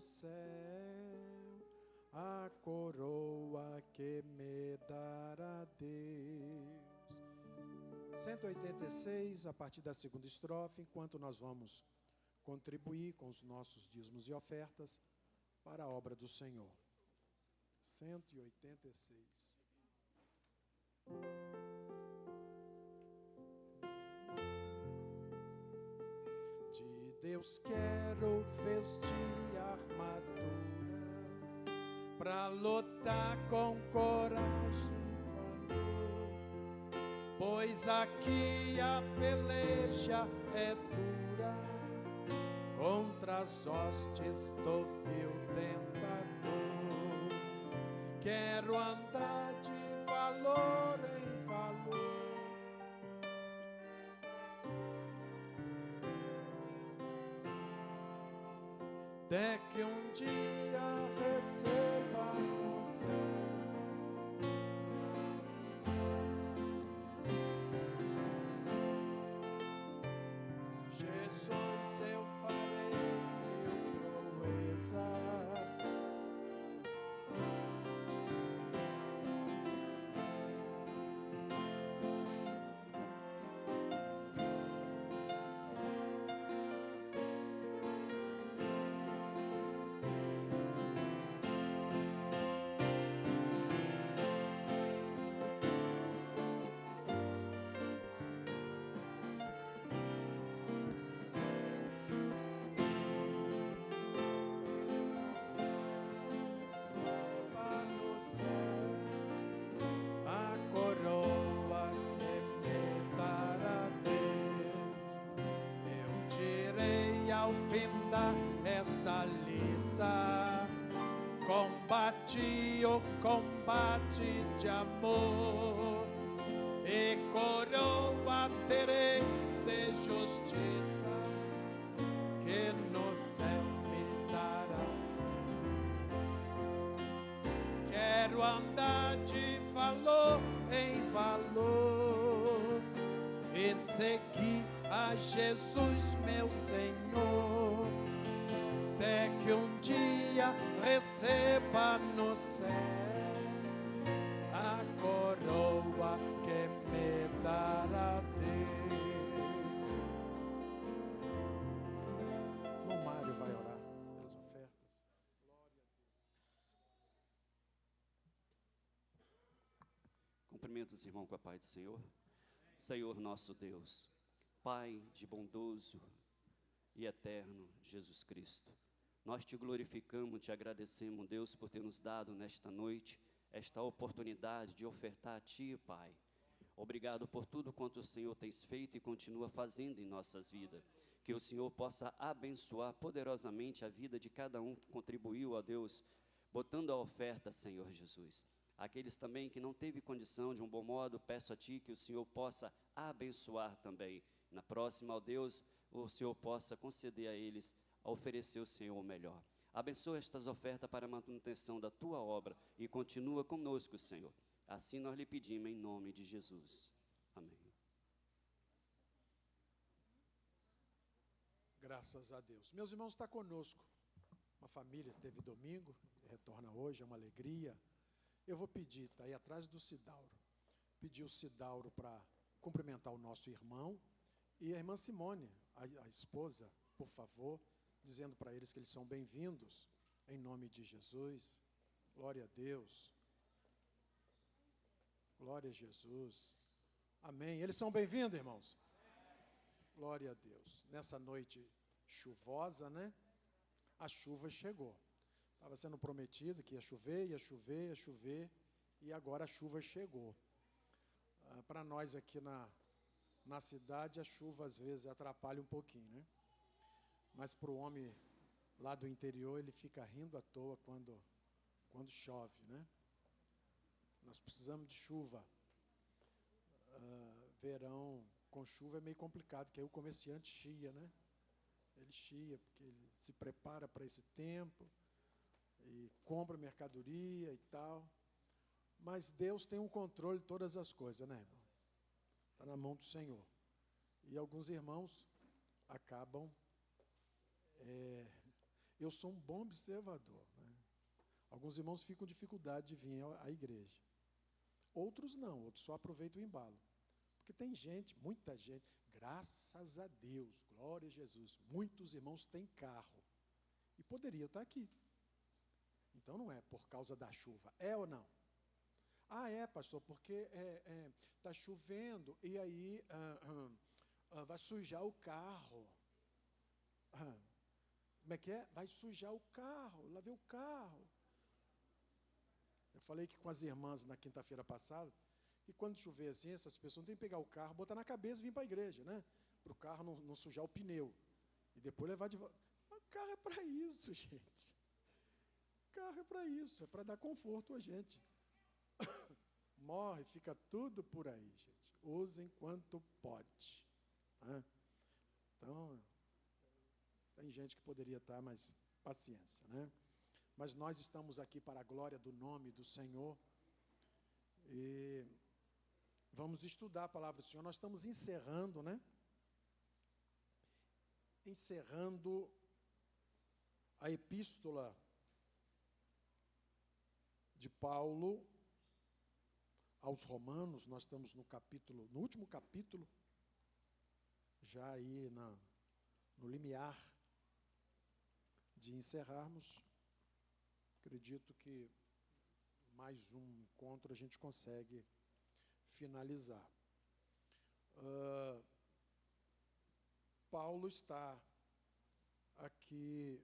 céu, a coroa que me dará Deus. 186, a partir da segunda estrofe, enquanto nós vamos contribuir com os nossos dízimos e ofertas para a obra do Senhor. 186. De Deus quero vestir armadura pra lutar com coragem e valor, pois aqui a peleja é dura contra as hostes do vil tentador. Quero andar de valor em valor, até que um dia receba o céu. Jesus, eu farei mil proezas, esta liça, combati o combate de amor, e coroa terei de justiça, que no céu me dará. Quero andar de valor em valor e seguir a Jesus meu Senhor, até que um dia receba no céu a coroa que me dará Deus. O Mário vai orar pelas ofertas. Glória a Deus. Cumprimento os irmãos com a paz do Senhor. Senhor nosso Deus, Pai de bondoso e eterno Jesus Cristo, nós te glorificamos, te agradecemos, Deus, por ter nos dado nesta noite esta oportunidade de ofertar a Ti, Pai. Obrigado por tudo quanto o Senhor tens feito e continua fazendo em nossas vidas. Que o Senhor possa abençoar poderosamente a vida de cada um que contribuiu, ó Deus, botando a oferta, Senhor Jesus. Aqueles também que não teve condição de um bom modo, peço a Ti que o Senhor possa abençoar também. Na próxima, ó Deus, o Senhor possa conceder a eles, a oferecer ao Senhor o melhor. Abençoa estas ofertas para a manutenção da Tua obra e continua conosco, Senhor. Assim nós lhe pedimos em nome de Jesus. Amém. Graças a Deus. Meus irmãos, está conosco uma família, teve domingo, retorna hoje, é uma alegria. Eu vou pedir, está aí atrás do Cidauro, pedir o Cidauro para cumprimentar o nosso irmão e a irmã Simone, a esposa, por favor, dizendo para eles que eles são bem-vindos, em nome de Jesus. Glória a Deus. Glória a Jesus. Amém. Eles são bem-vindos, irmãos? Glória a Deus. Nessa noite chuvosa, né? A chuva chegou. Estava sendo prometido que ia chover, ia chover, ia chover, e agora a chuva chegou. Para nós aqui na cidade, a chuva às vezes atrapalha um pouquinho, né? Mas para o homem lá do interior, ele fica rindo à toa quando chove, né? Nós precisamos de chuva. Verão com chuva é meio complicado, porque aí o comerciante chia, né? Ele chia, porque ele se prepara para esse tempo e compra mercadoria e tal. Mas Deus tem um controle de todas as coisas, né, irmão? Está na mão do Senhor. E alguns irmãos acabam... eu sou um bom observador, né? Alguns irmãos ficam com dificuldade de vir à igreja. Outros não, outros só aproveitam o embalo. Porque tem gente, muita gente, graças a Deus, glória a Jesus, muitos irmãos têm carro. E poderia estar aqui. Então não é por causa da chuva, é ou não? Ah, é, pastor, porque está chovendo e aí vai sujar o carro. Como é que é? Vai sujar o carro, lavei o carro. Eu falei que com as irmãs na quinta-feira passada, que quando chover assim, essas pessoas não têm que pegar o carro, botar na cabeça e vir para a igreja, né? Para o carro não sujar o pneu. E depois levar de volta. O carro é para isso, gente. O carro é para isso, é para dar conforto a gente. Morre, fica tudo por aí, gente. Use enquanto pode. Né? Então, tem gente que poderia estar, mas paciência, né? Mas nós estamos aqui para a glória do nome do Senhor e vamos estudar a palavra do Senhor. Nós estamos encerrando, né? Encerrando a epístola de Paulo aos Romanos. Nós estamos no último capítulo, já aí no limiar de encerrarmos. Acredito que mais um encontro a gente consegue finalizar. Paulo está aqui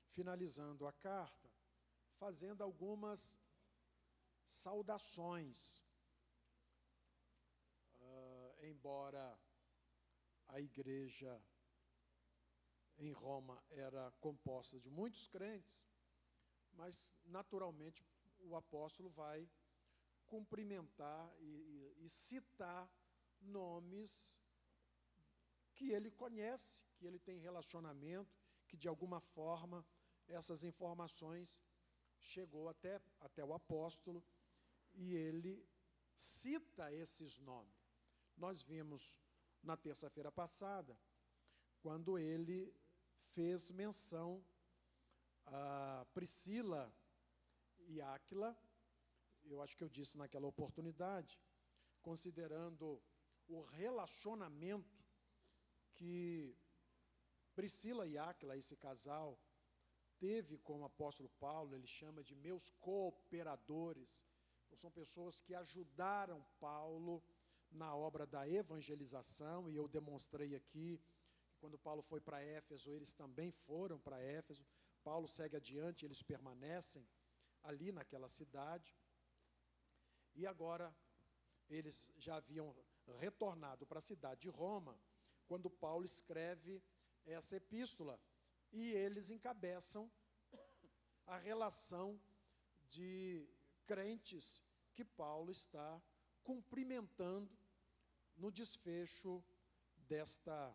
finalizando a carta, fazendo algumas saudações. Embora a igreja em Roma era composta de muitos crentes, mas naturalmente o apóstolo vai cumprimentar e citar nomes que ele conhece, que ele tem relacionamento, que de alguma forma essas informações chegou até o apóstolo e ele cita esses nomes. Nós vimos na terça-feira passada, quando ele fez menção a Priscila e Áquila. Eu acho que eu disse naquela oportunidade, considerando o relacionamento que Priscila e Áquila, esse casal, teve com o apóstolo Paulo. Ele chama de meus cooperadores. Então, são pessoas que ajudaram Paulo na obra da evangelização, e eu demonstrei aqui que quando Paulo foi para Éfeso, eles também foram para Éfeso. Paulo segue adiante, eles permanecem ali naquela cidade, e agora eles já haviam retornado para a cidade de Roma, quando Paulo escreve essa epístola, e eles encabeçam a relação de crentes que Paulo está cumprimentando no desfecho desta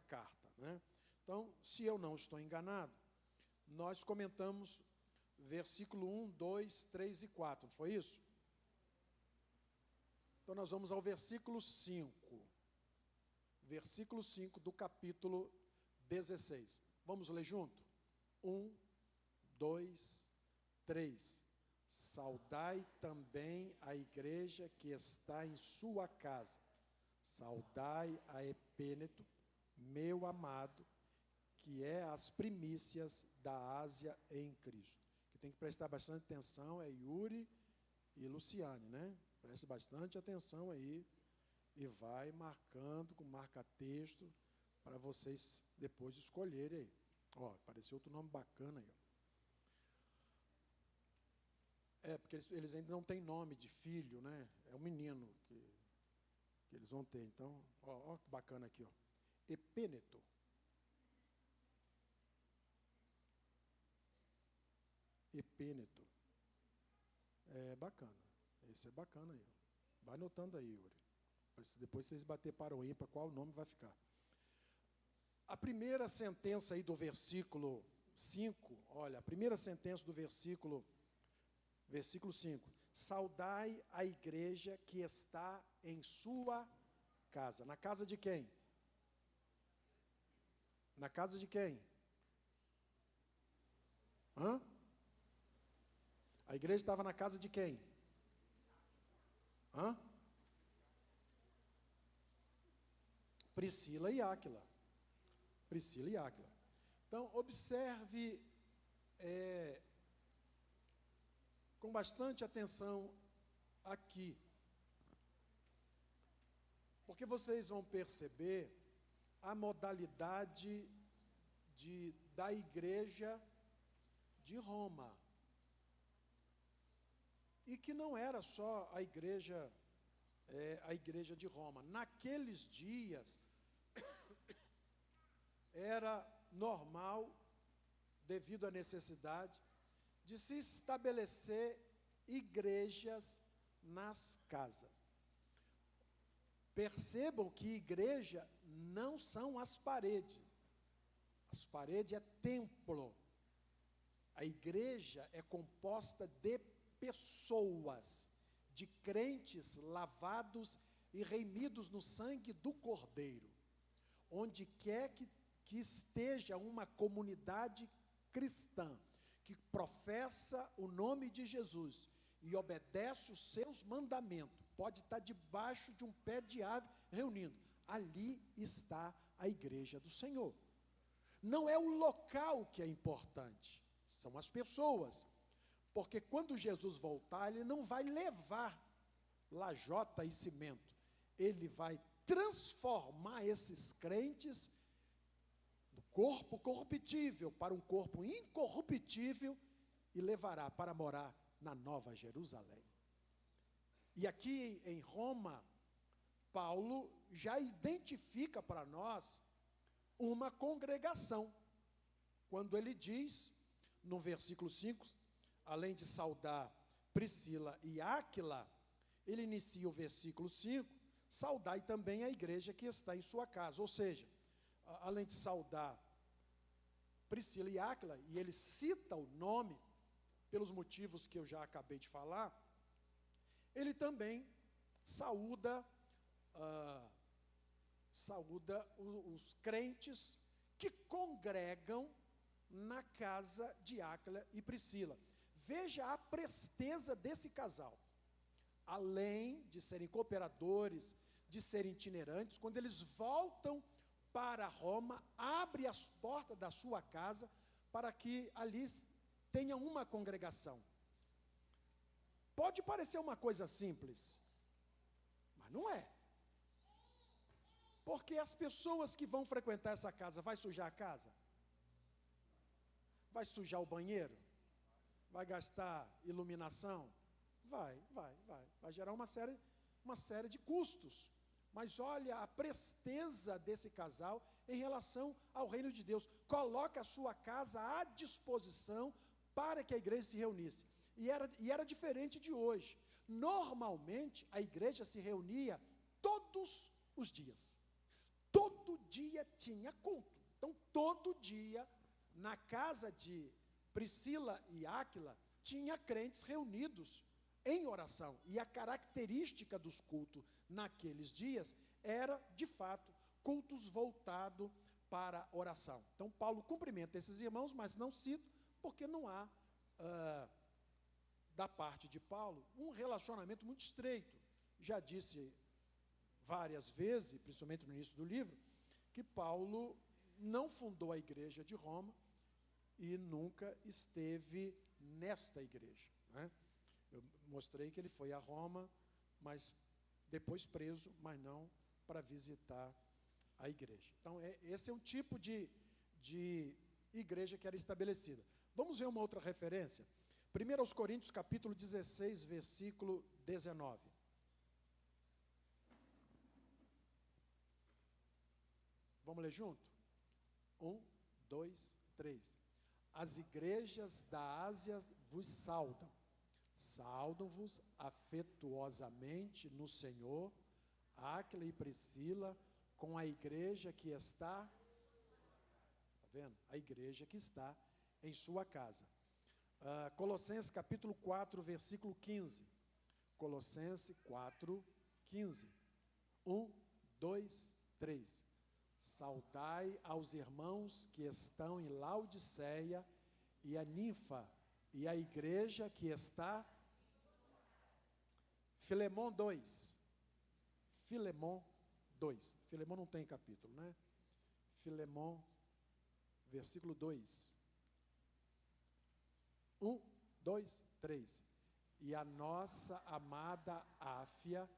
carta, né? Então, se eu não estou enganado, nós comentamos versículo 1, 2, 3 e 4, não foi isso? Então, nós vamos ao versículo 5. Versículo 5 do capítulo 16. Vamos ler junto? 1, 2, 3. Saudai também a igreja que está em sua casa. Saudai a Epêneto, meu amado, que é as primícias da Ásia em Cristo. Que tem que prestar bastante atenção é Yuri e Luciane, né? Preste bastante atenção aí e vai marcando com marca-texto para vocês depois escolherem aí. Ó, apareceu outro nome bacana aí, ó. Porque eles ainda não têm nome de filho, né? É um menino que eles vão ter. Então, ó que bacana aqui, ó. Epêneto. Epêneto. É bacana. Esse é bacana aí, ó. Vai anotando aí, Yuri. Depois vocês bater para o ímpar, qual nome vai ficar. A primeira sentença aí do versículo 5, olha, a primeira sentença do versículo 5. Saudai a igreja que está em sua casa. Na casa de quem? Na casa de quem? Hã? A igreja estava na casa de quem? Hã? Priscila e Áquila. Priscila e Áquila. Então, observe com bastante atenção aqui, porque vocês vão perceber a modalidade da igreja de Roma, e que não era só a igreja de Roma. Naqueles dias, era normal, devido à necessidade, de se estabelecer igrejas nas casas. Percebam que igreja não são as paredes. As paredes é templo. A igreja é composta de pessoas, de crentes lavados e remidos no sangue do Cordeiro. Onde quer que esteja uma comunidade cristã, que professa o nome de Jesus e obedece os seus mandamentos, pode estar debaixo de um pé de árvore reunindo. Ali está a igreja do Senhor. Não é o local que é importante, são as pessoas. Porque quando Jesus voltar, Ele não vai levar lajota e cimento. Ele vai transformar esses crentes do corpo corruptível para um corpo incorruptível e levará para morar na Nova Jerusalém. E aqui em Roma, Paulo já identifica para nós uma congregação, quando ele diz, no versículo 5, além de saudar Priscila e Áquila, ele inicia o versículo 5, saudai também a igreja que está em sua casa. Ou seja, além de saudar Priscila e Áquila, e ele cita o nome, pelos motivos que eu já acabei de falar, ele também saúda os crentes que congregam na casa de Áquila e Priscila. Veja a presteza desse casal. Além de serem cooperadores, de serem itinerantes, quando eles voltam para Roma, abre as portas da sua casa para que ali tenha uma congregação. Pode parecer uma coisa simples, mas não é. Porque as pessoas que vão frequentar essa casa, vai sujar a casa? Vai sujar o banheiro? Vai gastar iluminação? Vai gerar uma série de custos. Mas olha a presteza desse casal em relação ao reino de Deus. Coloca a sua casa à disposição para que a igreja se reunisse. E era diferente de hoje. Normalmente, a igreja se reunia todos os dias. Todo dia tinha culto. Então, todo dia, na casa de Priscila e Áquila, tinha crentes reunidos em oração. E a característica dos cultos naqueles dias era, de fato, cultos voltados para oração. Então, Paulo cumprimenta esses irmãos, mas não cita, porque não há, da parte de Paulo, um relacionamento muito estreito. Já disse várias vezes, principalmente no início do livro, que Paulo não fundou a igreja de Roma e nunca esteve nesta igreja, né? Eu mostrei que ele foi a Roma, mas depois preso, mas não para visitar a igreja. Então, esse é um tipo de igreja que era estabelecida. Vamos ver uma outra referência? 1 Coríntios capítulo 16, versículo 19. Vamos ler junto? 1, 2, 3. As igrejas da Ásia vos saudam. Saudam-vos afetuosamente no Senhor, Áquila e Priscila, com a igreja que está, vendo? A igreja que está em sua casa. Colossenses capítulo 4, versículo 15. Colossenses 4, 15. 1, 2, 3. Saudai aos irmãos que estão em Laodiceia e a Ninfa e a igreja que está. Filemon 2. Filemon 2. Filemon não tem capítulo, né? Filemon, versículo 2. 1, 2, 3. E a nossa amada Áfia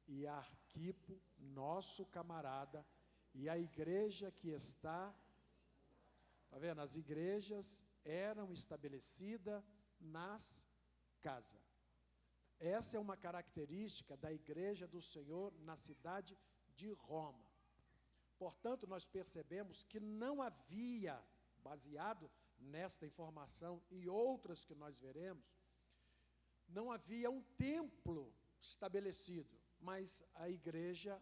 e Arquipo, nosso camarada, e a igreja que está, está vendo? As igrejas eram estabelecidas nas casas. Essa é uma característica da igreja do Senhor na cidade de Roma. Portanto, nós percebemos que não havia, baseado nesta informação e outras que nós veremos, não havia um templo estabelecido, mas a igreja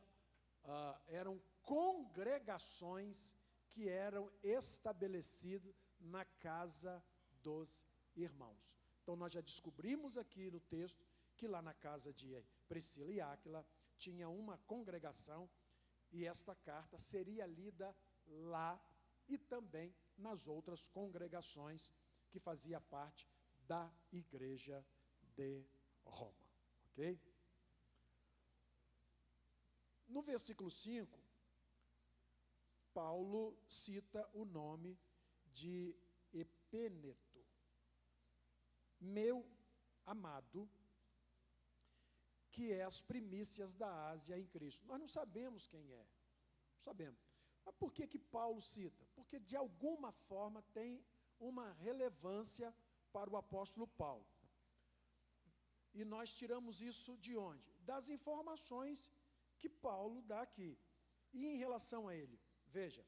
eram congregações que eram estabelecidas na casa dos irmãos. Então nós já descobrimos aqui no texto que lá na casa de Priscila e Áquila tinha uma congregação, e esta carta seria lida lá e também nas outras congregações que fazia parte da igreja de Roma, ok? No versículo 5, Paulo cita o nome de Epêneto, meu amado, que é as primícias da Ásia em Cristo. Nós não sabemos quem é, não sabemos. Mas por que Paulo cita? Porque de alguma forma tem uma relevância para o apóstolo Paulo. E nós tiramos isso de onde? Das informações que Paulo dá aqui. E em relação a ele, veja,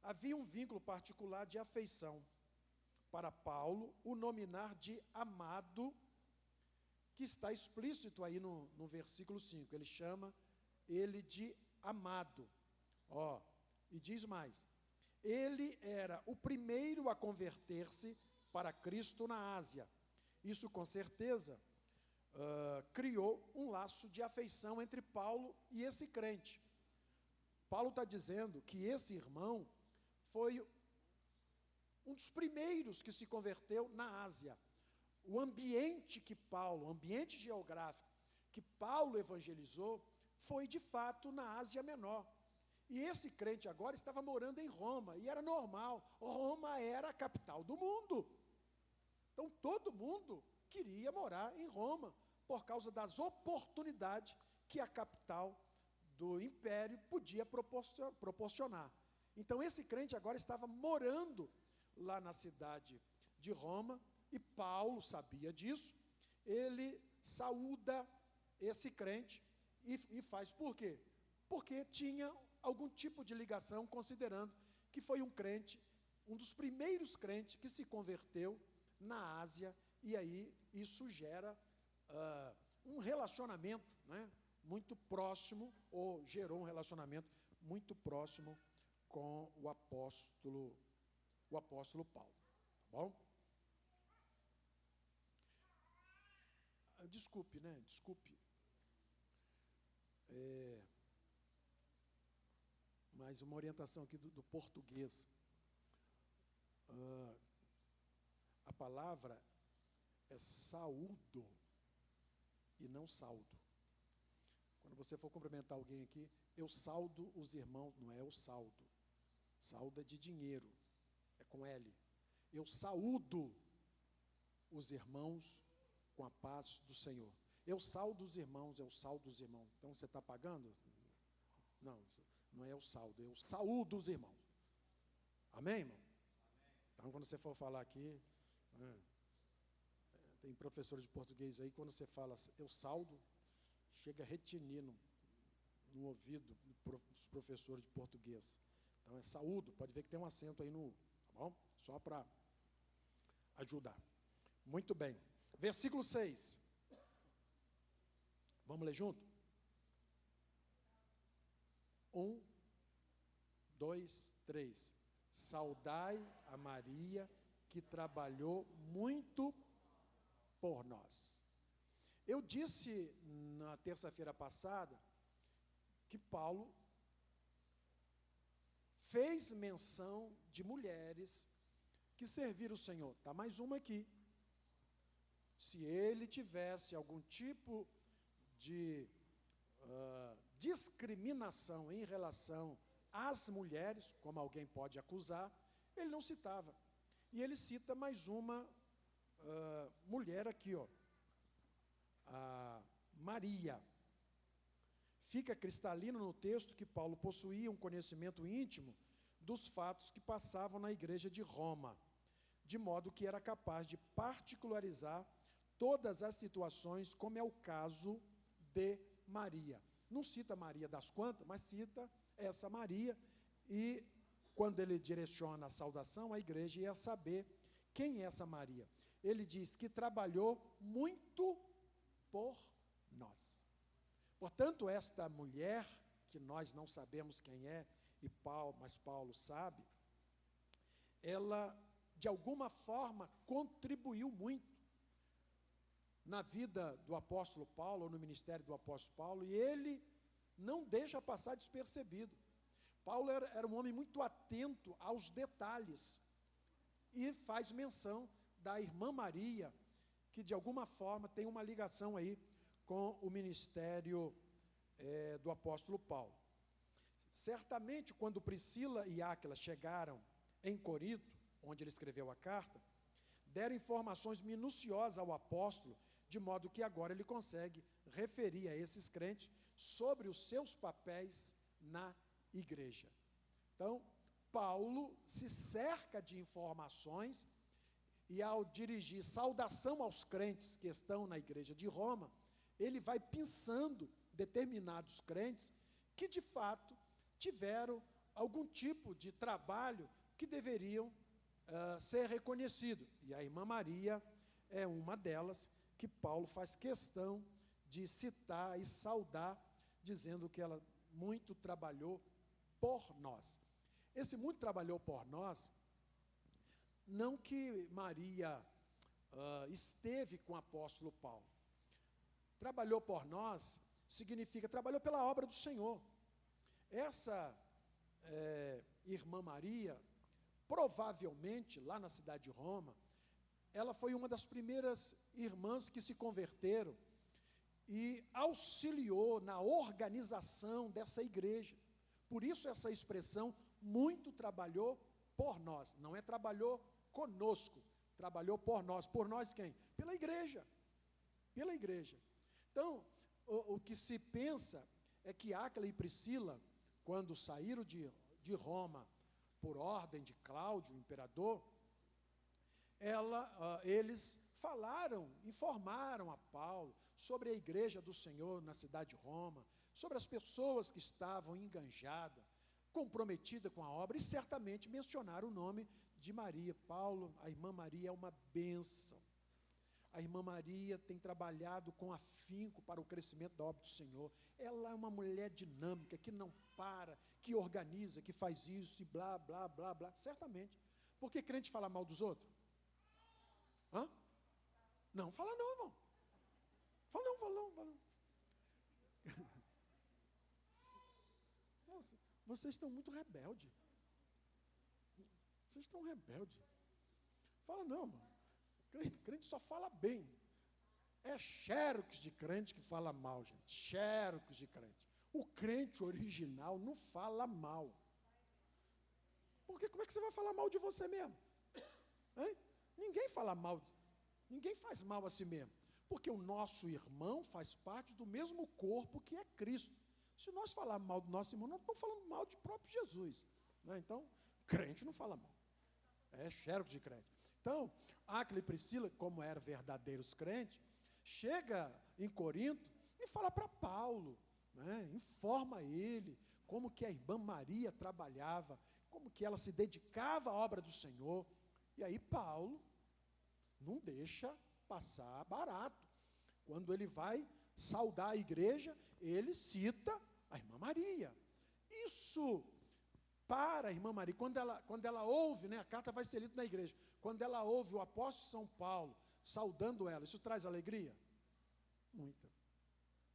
havia um vínculo particular de afeição para Paulo, o nominar de amado, que está explícito aí no versículo 5. Ele chama ele de amado. E diz mais, ele era o primeiro a converter-se para Cristo na Ásia. Isso, com certeza, criou um laço de afeição entre Paulo e esse crente. Paulo está dizendo que esse irmão foi um dos primeiros que se converteu na Ásia. O ambiente geográfico que Paulo evangelizou foi de fato na Ásia Menor. E esse crente agora estava morando em Roma, e era normal, Roma era a capital do mundo. Então todo mundo queria morar em Roma, por causa das oportunidades que a capital do império podia proporcionar. Então esse crente agora estava morando lá na cidade de Roma, e Paulo sabia disso. Ele saúda esse crente e faz por quê? Porque tinha algum tipo de ligação, considerando que foi um crente, um dos primeiros crentes que se converteu na Ásia, e aí isso gera um relacionamento, né, muito próximo, ou gerou um relacionamento muito próximo com o apóstolo Paulo, tá bom? Desculpe. Mas uma orientação aqui do português. A palavra é saúdo e não saldo. Quando você for cumprimentar alguém aqui, eu saldo os irmãos, não é o saldo. Saldo é de dinheiro, é com L. Eu saúdo os irmãos com a paz do Senhor. Eu saldo os irmãos, eu saldo os irmãos. Então você está pagando? Não é o saldo, eu saúdo os irmãos. Amém, irmão? Então quando você for falar aqui, tem professores de português aí, quando você fala eu saldo, chega a retinir no ouvido dos professores de português. Então é saúdo, pode ver que tem um acento aí no, tá bom? Só para ajudar. Muito bem. Versículo 6. Vamos ler junto? 1, 2, 3. Saudai a Maria, que trabalhou muito por nós. Eu disse na terça-feira passada que Paulo fez menção de mulheres que serviram o Senhor. Está mais uma aqui. Se ele tivesse algum tipo de discriminação em relação às mulheres, como alguém pode acusar, ele não citava. E ele cita mais uma mulher aqui, ó, a Maria. Fica cristalino no texto que Paulo possuía um conhecimento íntimo dos fatos que passavam na igreja de Roma, de modo que era capaz de particularizar todas as situações, como é o caso de Maria. Não cita Maria das Quantas, mas cita essa Maria, e quando ele direciona a saudação, a igreja ia saber quem é essa Maria. Ele diz que trabalhou muito por nós. Portanto, esta mulher, que nós não sabemos quem é, mas Paulo sabe, ela, de alguma forma, contribuiu muito na vida do apóstolo Paulo, ou no ministério do apóstolo Paulo, e ele não deixa passar despercebido. Paulo era um homem muito atento aos detalhes, e faz menção da irmã Maria, que de alguma forma tem uma ligação aí com o ministério do apóstolo Paulo. Certamente, quando Priscila e Áquila chegaram em Corinto, onde ele escreveu a carta, deram informações minuciosas ao apóstolo, de modo que agora ele consegue referir a esses crentes sobre os seus papéis na igreja. Então, Paulo se cerca de informações, e ao dirigir saudação aos crentes que estão na igreja de Roma, ele vai pensando determinados crentes que de fato tiveram algum tipo de trabalho que deveriam ser reconhecido. E a irmã Maria é uma delas, que Paulo faz questão de citar e saudar, dizendo que ela muito trabalhou por nós. Esse muito trabalhou por nós, não que Maria esteve com o apóstolo Paulo. Trabalhou por nós significa, trabalhou pela obra do Senhor. Essa irmã Maria, provavelmente, lá na cidade de Roma, ela foi uma das primeiras irmãs que se converteram e auxiliou na organização dessa igreja. Por isso essa expressão, muito trabalhou por nós. Não é trabalhou conosco, trabalhou por nós. Por nós quem? Pela igreja. Pela igreja. Então, o que se pensa é que Áquila e Priscila, quando saíram de Roma, por ordem de Cláudio, o imperador, eles falaram, informaram a Paulo sobre a igreja do Senhor na cidade de Roma, sobre as pessoas que estavam enganjadas, comprometidas com a obra, e certamente mencionaram o nome de Maria. Paulo, a irmã Maria é uma bênção. A irmã Maria tem trabalhado com afinco para o crescimento da obra do Senhor. Ela é uma mulher dinâmica, que não para, que organiza, que faz isso e blá, blá, blá, blá. Certamente. Por que crente fala mal dos outros? Hã? Não, fala não, irmão. Fala não, fala não, fala não. Nossa, vocês estão muito rebeldes. Vocês estão rebeldes. Fala não, irmão. Crente só fala bem. É xerox de crente que fala mal, gente. Xerox de crente. O crente original não fala mal. Porque como é que você vai falar mal de você mesmo? Hein? Ninguém fala mal, ninguém faz mal a si mesmo. Porque o nosso irmão faz parte do mesmo corpo que é Cristo. Se nós falarmos mal do nosso irmão, nós estamos falando mal de próprio Jesus. Né? Então, crente não fala mal. É xerox de crente. Então, Áquila e Priscila, como eram verdadeiros crentes, chega em Corinto e fala para Paulo, né, informa ele como que a irmã Maria trabalhava, como que ela se dedicava à obra do Senhor. E aí Paulo não deixa passar barato. Quando ele vai saudar a igreja, ele cita a irmã Maria. Isso para a irmã Maria, quando ela ouve, né, a carta vai ser lida na igreja, quando ela ouve o apóstolo São Paulo saudando ela, isso traz alegria? Muita.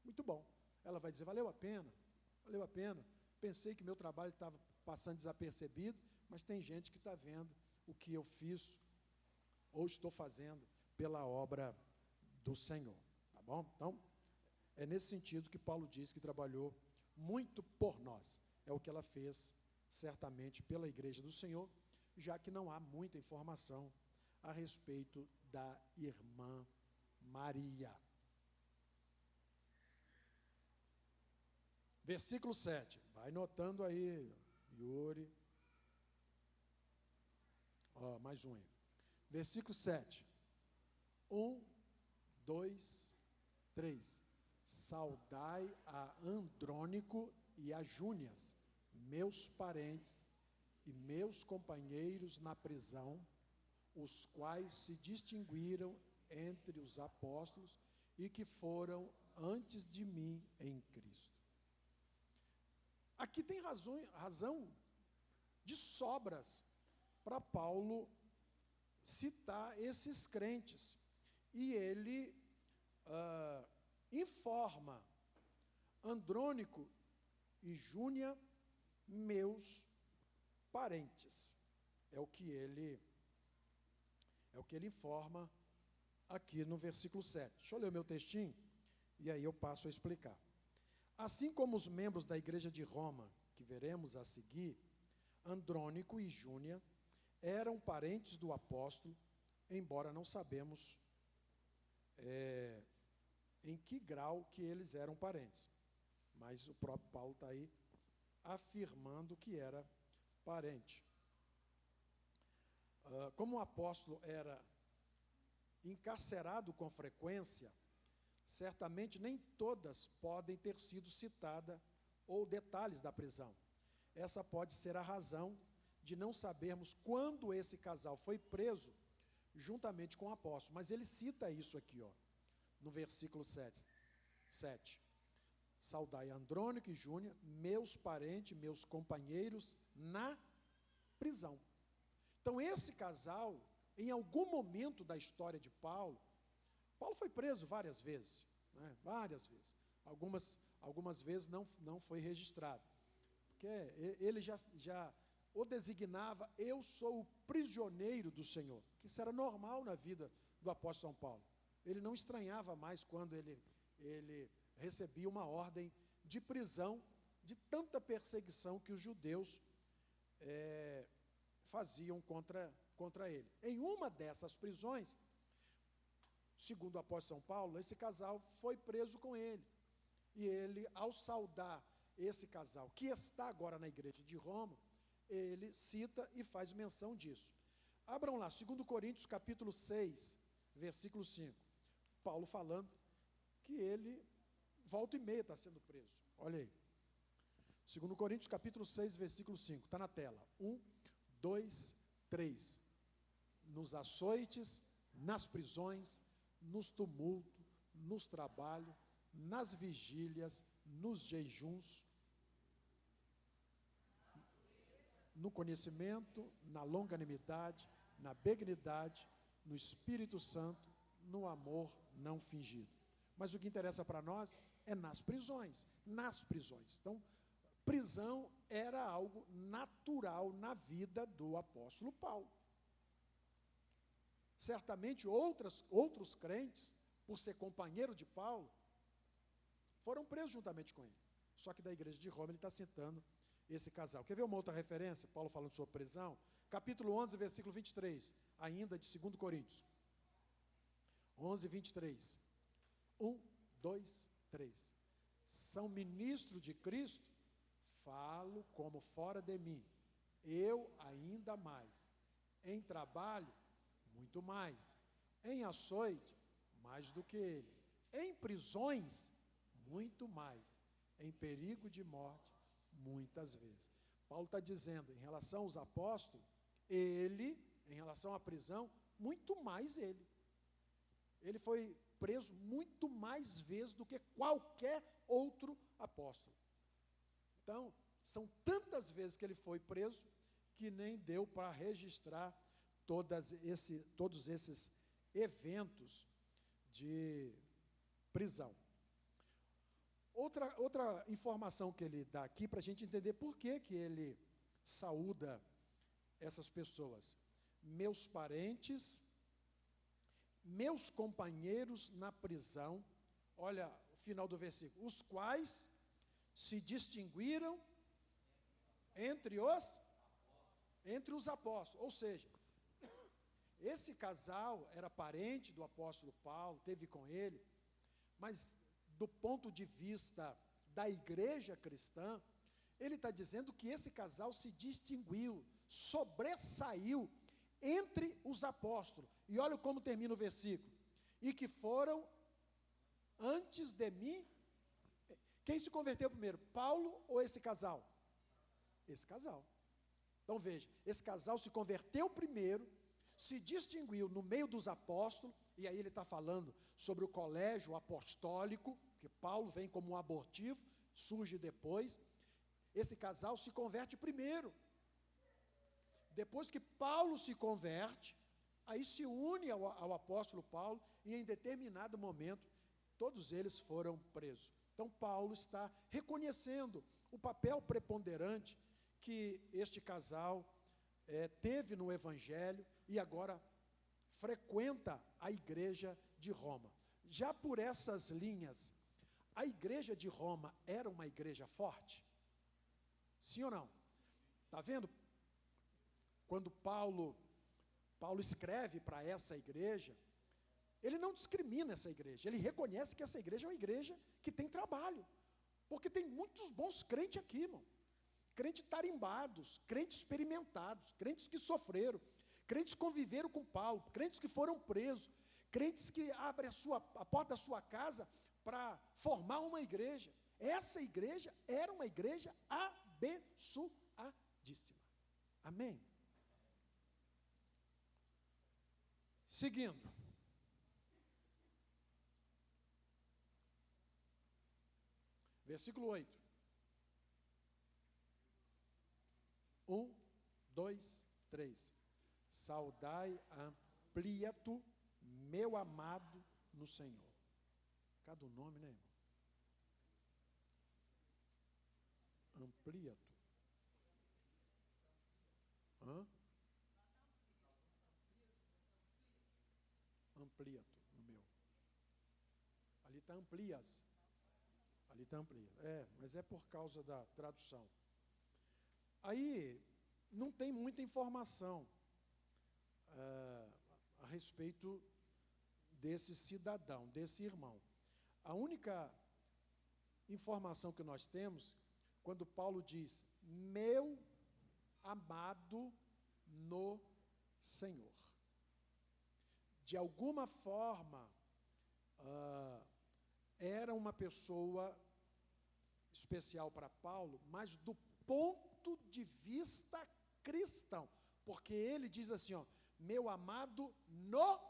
Muito bom. Ela vai dizer, valeu a pena, pensei que meu trabalho estava passando desapercebido, mas tem gente que está vendo o que eu fiz ou estou fazendo pela obra do Senhor, tá bom? Então, é nesse sentido que Paulo diz que trabalhou muito por nós. É o que ela fez, certamente, pela igreja do Senhor, já que não há muita informação a respeito da irmã Maria. Versículo 7. Vai notando aí, Yuri. Mais um aí. Versículo 7. 1, 2, 3. Saudai a Andrônico e a Júnias, meus parentes e meus companheiros na prisão, os quais se distinguiram entre os apóstolos e que foram antes de mim em Cristo. Aqui tem razão de sobras para Paulo citar esses crentes. E ele informa Andrônico e Júnia, meus parentes. É o que ele informa aqui no versículo 7. Deixa eu ler o meu textinho e aí eu passo a explicar. Assim como os membros da igreja de Roma, que veremos a seguir, Andrônico e Júnia eram parentes do apóstolo, embora não sabemos em que grau que eles eram parentes. Mas o próprio Paulo está aí afirmando que era parente. Como o apóstolo era encarcerado com frequência, certamente nem todas podem ter sido citadas ou detalhes da prisão. Essa pode ser a razão de não sabermos quando esse casal foi preso juntamente com o apóstolo. Mas ele cita isso aqui, no versículo 7. Saudai Andrônico e Júnia, meus parentes, meus companheiros na prisão. Então, esse casal, em algum momento da história de Paulo foi preso várias vezes, né? Várias vezes. Algumas vezes não foi registrado, porque ele já o designava, eu sou o prisioneiro do Senhor, que isso era normal na vida do apóstolo São Paulo. Ele não estranhava mais quando ele recebia uma ordem de prisão, de tanta perseguição que os judeus faziam contra ele. Em uma dessas prisões, segundo o apóstolo São Paulo, esse casal foi preso com ele. E ele, ao saudar esse casal, que está agora na igreja de Roma, ele cita e faz menção disso. Abram lá, 2 Coríntios capítulo 6, versículo 5. Paulo falando que ele, volta e meia, está sendo preso. Olha aí. 2 Coríntios capítulo 6, versículo 5. Está na tela. 1, 2, 3. Nos açoites, nas prisões, nos tumultos, nos trabalhos, nas vigílias, nos jejuns, no conhecimento, na longanimidade, na benignidade, no Espírito Santo, no amor não fingido. Mas o que interessa para nós é nas prisões. Então, prisão era algo natural na vida do apóstolo Paulo. Certamente outros crentes, por ser companheiro de Paulo, foram presos juntamente com ele. Só que da igreja de Roma ele está citando esse casal. Quer ver uma outra referência? Paulo falando sobre prisão. Capítulo 11, versículo 23, ainda de 2 Coríntios. 11, 23. 1, 2, 3. São ministros de Cristo? Falo como fora de mim. Eu ainda mais. Em trabalho, muito mais. Em açoite, mais do que eles. Em prisões, muito mais. Em perigo de morte, muitas vezes. Paulo está dizendo, em relação aos apóstolos, ele, em relação à prisão, muito mais ele. Ele foi preso muito mais vezes do que qualquer outro apóstolo. Então, são tantas vezes que ele foi preso, que nem deu para registrar todos esses eventos de prisão. Outra informação que ele dá aqui, para a gente entender por que ele saúda essas pessoas: meus parentes, meus companheiros na prisão. Olha o final do versículo: os quais se distinguiram entre os apóstolos. Ou seja, esse casal era parente do apóstolo Paulo, teve com ele, mas do ponto de vista da igreja cristã, ele está dizendo que esse casal se distinguiu, sobressaiu entre os apóstolos. E olha como termina o versículo: e que foram antes de mim. Quem se converteu primeiro, Paulo ou esse casal? Esse casal. Então veja, esse casal se converteu primeiro, se distinguiu no meio dos apóstolos, e aí ele está falando sobre o colégio apostólico, que Paulo vem como um abortivo, surge depois. Esse casal se converte primeiro. Depois que Paulo se converte, aí se une ao apóstolo Paulo, e em determinado momento, todos eles foram presos. Então Paulo está reconhecendo o papel preponderante que este casal teve no Evangelho, e agora frequenta a igreja de Roma. Já por essas linhas, a igreja de Roma era uma igreja forte? Sim ou não? Está vendo? Quando Paulo escreve para essa igreja, ele não discrimina essa igreja, ele reconhece que essa igreja é uma igreja que tem trabalho, porque tem muitos bons crentes aqui, irmão. Crentes tarimbados, crentes experimentados, crentes que sofreram, crentes que conviveram com Paulo, crentes que foram presos, crentes que abrem a porta da sua casa para formar uma igreja. Essa igreja era uma igreja abençoadíssima. Amém? Seguindo. Versículo 8. 1, 2, 3. Saudai Ampliato, meu amado no Senhor. Cada nome, né, irmão? Ampliato. Ampliato, no meu. Ali está Amplias. Ali está Amplias. Mas é por causa da tradução. Aí não tem muita informação a respeito desse cidadão, desse irmão. A única informação que nós temos, quando Paulo diz, meu amado no Senhor. De alguma forma, era uma pessoa especial para Paulo, mas do ponto de vista cristão, porque ele diz assim, meu amado no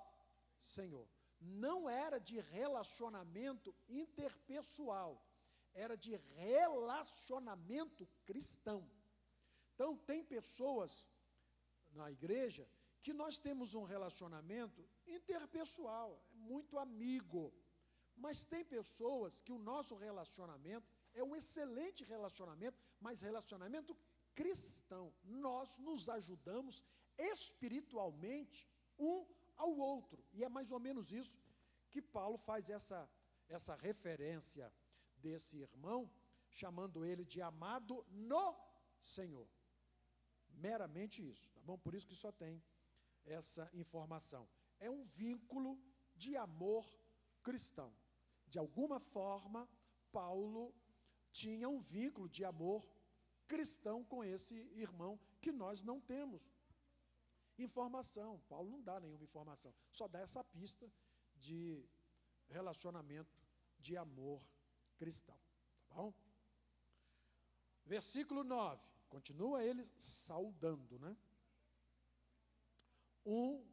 Senhor. Não era de relacionamento interpessoal, era de relacionamento cristão. Então, tem pessoas na igreja que nós temos um relacionamento interpessoal, muito amigo, mas tem pessoas que o nosso relacionamento é um excelente relacionamento, mas relacionamento cristão. Nós nos ajudamos espiritualmente um ao outro. E é mais ou menos isso que Paulo faz essa referência desse irmão, chamando ele de amado no Senhor. Meramente isso, tá bom? Por isso que só tem essa informação. É um vínculo de amor cristão. De alguma forma, Paulo tinha um vínculo de amor cristão com esse irmão, que nós não temos informação. Paulo não dá nenhuma informação, só dá essa pista de relacionamento de amor cristão, tá bom? Versículo 9, continua ele saudando, né? 1,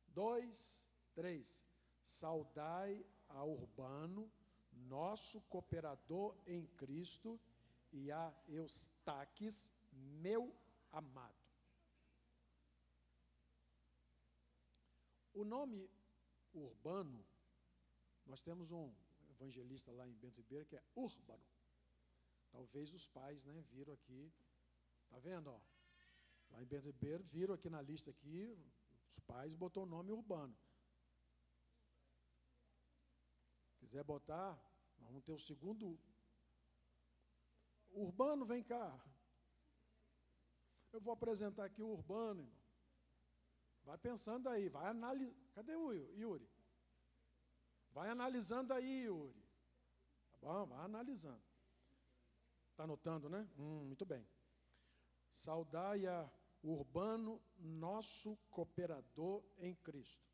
2, 3. Saudai a Urbano, nosso cooperador em Cristo, e a Eustaques, meu amado. O nome Urbano, nós temos um evangelista lá em Bento Ribeiro que é Urbano. Talvez os pais, viram aqui, tá vendo, ó? Lá em Bento Ribeiro, viram aqui na lista aqui, os pais botou o nome Urbano. Quiser botar, nós vamos ter o segundo. Urbano, vem cá. Eu vou apresentar aqui o Urbano, irmão. Vai pensando aí, vai analisar. Cadê o Yuri? Vai analisando aí, Yuri. Tá bom? Vai analisando. Está anotando, né? Muito bem. Saudai a Urbano, nosso cooperador em Cristo.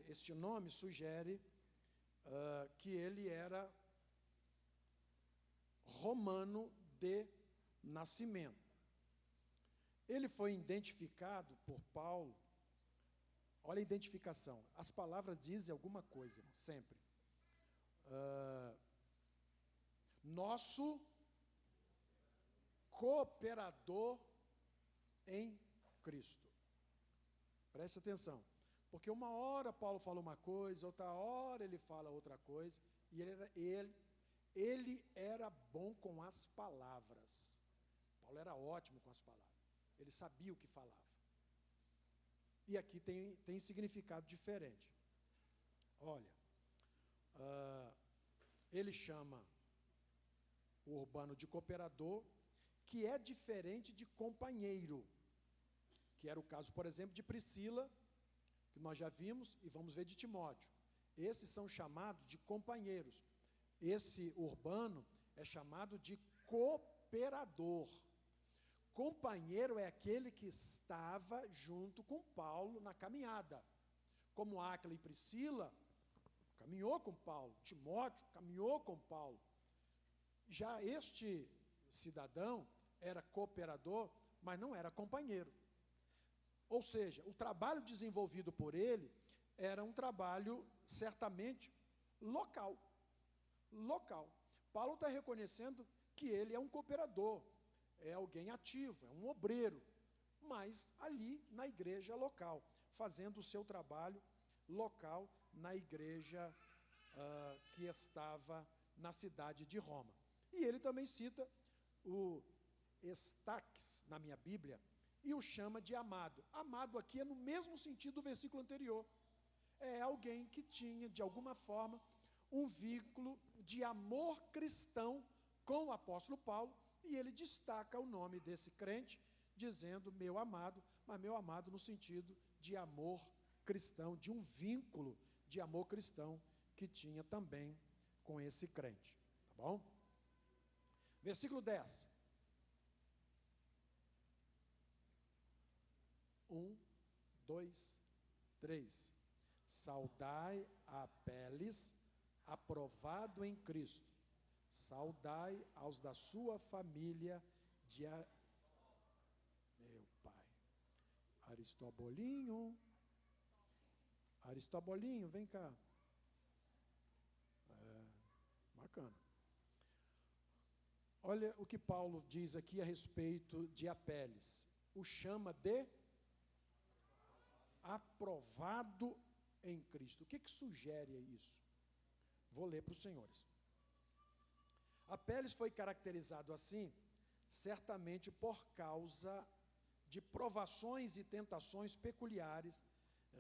Este nome sugere que ele era romano de nascimento. Ele foi identificado por Paulo. Olha a identificação. As palavras dizem alguma coisa, irmão, sempre. Nosso cooperador em Cristo. Preste atenção. Porque uma hora Paulo fala uma coisa, outra hora ele fala outra coisa, e ele era bom com as palavras. Paulo era ótimo com as palavras. Ele sabia o que falava. E aqui tem significado diferente. Olha, ele chama o Urbano de cooperador, que é diferente de companheiro, que era o caso, por exemplo, de Priscila, que nós já vimos, e vamos ver de Timóteo. Esses são chamados de companheiros. Esse Urbano é chamado de cooperador. Companheiro é aquele que estava junto com Paulo na caminhada. Como Áquila e Priscila, caminhou com Paulo. Timóteo caminhou com Paulo. Já este cidadão era cooperador, mas não era companheiro. Ou seja, o trabalho desenvolvido por ele era um trabalho certamente local. Paulo está reconhecendo que ele é um cooperador, é alguém ativo, é um obreiro, mas ali na igreja local, fazendo o seu trabalho local na igreja que estava na cidade de Roma. E ele também cita o Estaques na minha Bíblia e o chama de amado. Amado aqui é no mesmo sentido do versículo anterior. É alguém que tinha, de alguma forma, um vínculo de amor cristão com o apóstolo Paulo, e ele destaca o nome desse crente, dizendo meu amado, mas meu amado no sentido de amor cristão, de um vínculo de amor cristão que tinha também com esse crente. Tá bom? Versículo 10. 1, 2, 3. Saudai a Apeles, aprovado em Cristo. Saudai aos da sua família de meu pai. Aristobolinho, vem cá. Bacana. Olha o que Paulo diz aqui a respeito de Apeles. O chama de aprovado em Cristo. O que sugere isso? Vou ler para os senhores. Apeles foi caracterizado assim, certamente por causa de provações e tentações peculiares,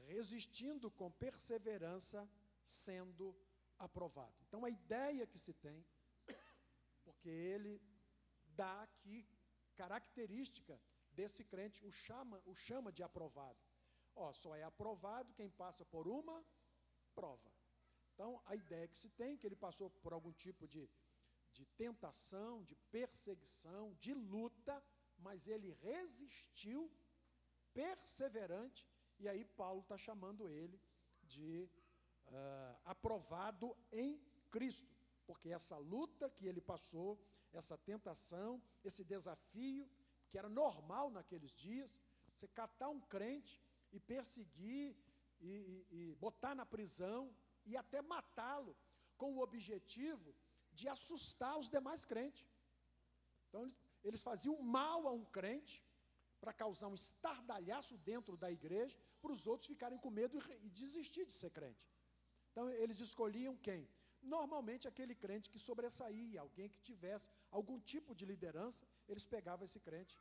resistindo com perseverança, sendo aprovado. Então, a ideia que se tem, porque ele dá aqui característica desse crente, o chama de aprovado. Só é aprovado quem passa por uma prova. Então, a ideia que se tem, que ele passou por algum tipo de tentação, de perseguição, de luta, mas ele resistiu, perseverante, e aí Paulo está chamando ele de aprovado em Cristo, porque essa luta que ele passou, essa tentação, esse desafio, que era normal naqueles dias, você catar um crente e perseguir, e botar na prisão, e até matá-lo, com o objetivo de assustar os demais crentes. Então, eles faziam mal a um crente, para causar um estardalhaço dentro da igreja, para os outros ficarem com medo e desistir de ser crente. Então, eles escolhiam quem? Normalmente, aquele crente que sobressaía, alguém que tivesse algum tipo de liderança, eles pegavam esse crente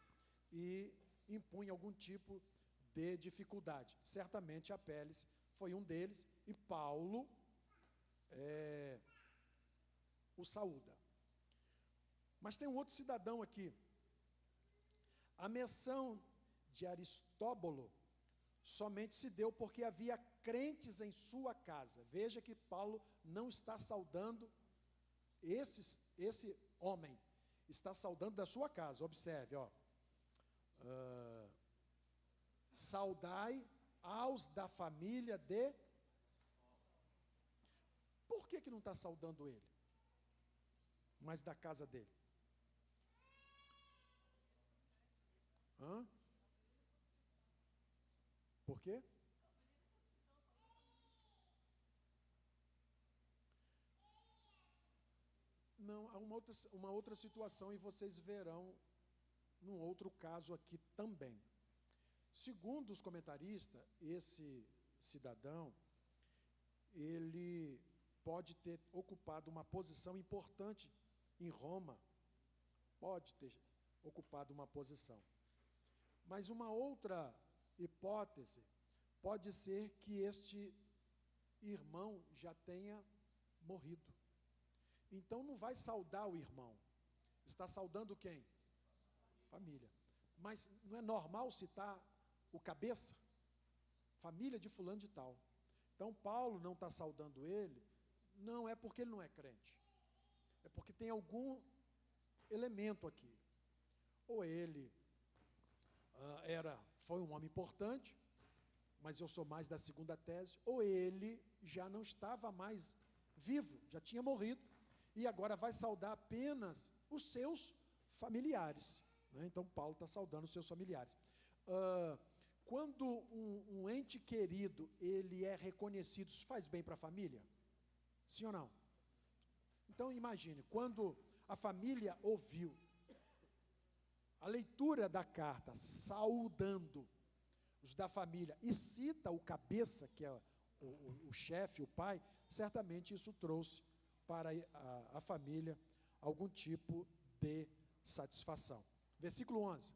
e impunha algum tipo de dificuldade. Certamente Apéles foi um deles, e Paulo o saúda. Mas tem um outro cidadão aqui. A menção de Aristóbulo somente se deu porque havia crentes em sua casa. Veja que Paulo não está saudando esse homem, está saudando da sua casa. Observe, saudai aos da família de... Por que não está saudando ele, mas da casa dele? Por quê? Não, há uma outra situação, e vocês verão num outro caso aqui também. Segundo os comentaristas, esse cidadão, ele pode ter ocupado uma posição importante em Roma, pode ter ocupado uma posição. Mas uma outra hipótese pode ser que este irmão já tenha morrido. Então não vai saudar o irmão, está saudando quem? Família. Mas não é normal citar o cabeça? Família de fulano de tal. Então Paulo não está saudando ele, não é porque ele não é crente, é porque tem algum elemento aqui. Ou ele foi um homem importante, mas eu sou mais da segunda tese, ou ele já não estava mais vivo, já tinha morrido, e agora vai saudar apenas os seus familiares, né? Então Paulo está saudando os seus familiares. Quando um ente querido, ele é reconhecido, isso faz bem para a família? Sim ou não? Então imagine, quando a família ouviu a leitura da carta, saudando os da família, e cita o cabeça, que é o chefe, o pai, certamente isso trouxe para a família algum tipo de satisfação. Versículo 11.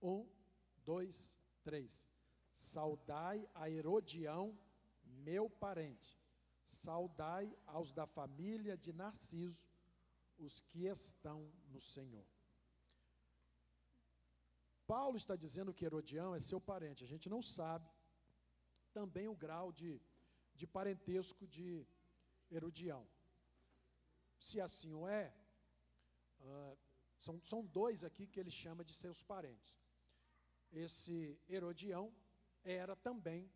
1, 2, 3. Saudai a Herodião, meu parente. Saudai aos da família de Narciso, os que estão no Senhor. Paulo está dizendo que Herodião é seu parente. A gente não sabe também o grau de parentesco de Herodião. Se assim o é, são dois aqui que ele chama de seus parentes. Esse Herodião era também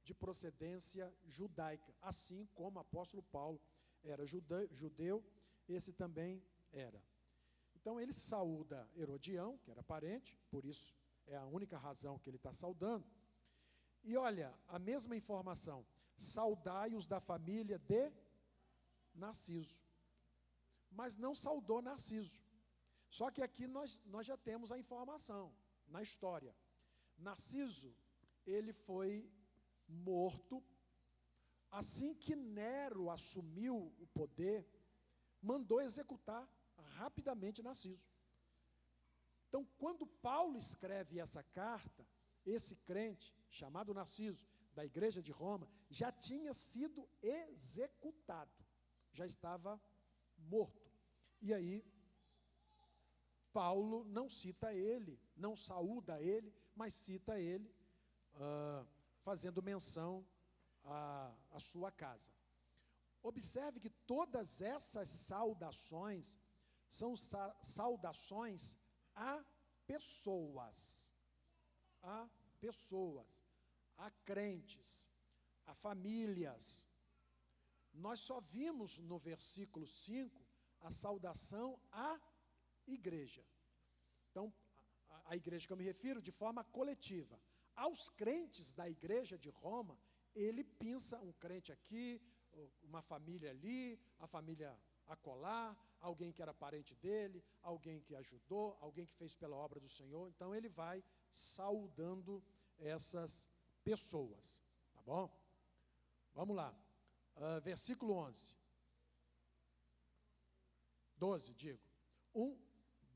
de procedência judaica, assim como o apóstolo Paulo era judeu, esse também era. Então ele saúda Herodião, que era parente, por isso é a única razão que ele está saudando. E olha, a mesma informação, saudai-os da família de Narciso. Mas não saudou Narciso. Só que aqui nós já temos a informação, na história. Narciso, ele foi morto, assim que Nero assumiu o poder, mandou executar rapidamente Narciso. Então, quando Paulo escreve essa carta, esse crente, chamado Narciso, da igreja de Roma, já tinha sido executado, já estava morto. E aí, Paulo não cita ele, não saúda ele, mas cita ele, fazendo menção à sua casa. Observe que todas essas saudações são saudações a pessoas, a crentes, a famílias. Nós só vimos no versículo 5 a saudação à igreja. Então, a igreja que eu me refiro de forma coletiva. Aos crentes da igreja de Roma, ele pinça um crente aqui, uma família ali, a família acolá, alguém que era parente dele, alguém que ajudou, alguém que fez pela obra do Senhor. Então ele vai saudando essas pessoas, tá bom? Vamos lá, versículo 12, digo. 1,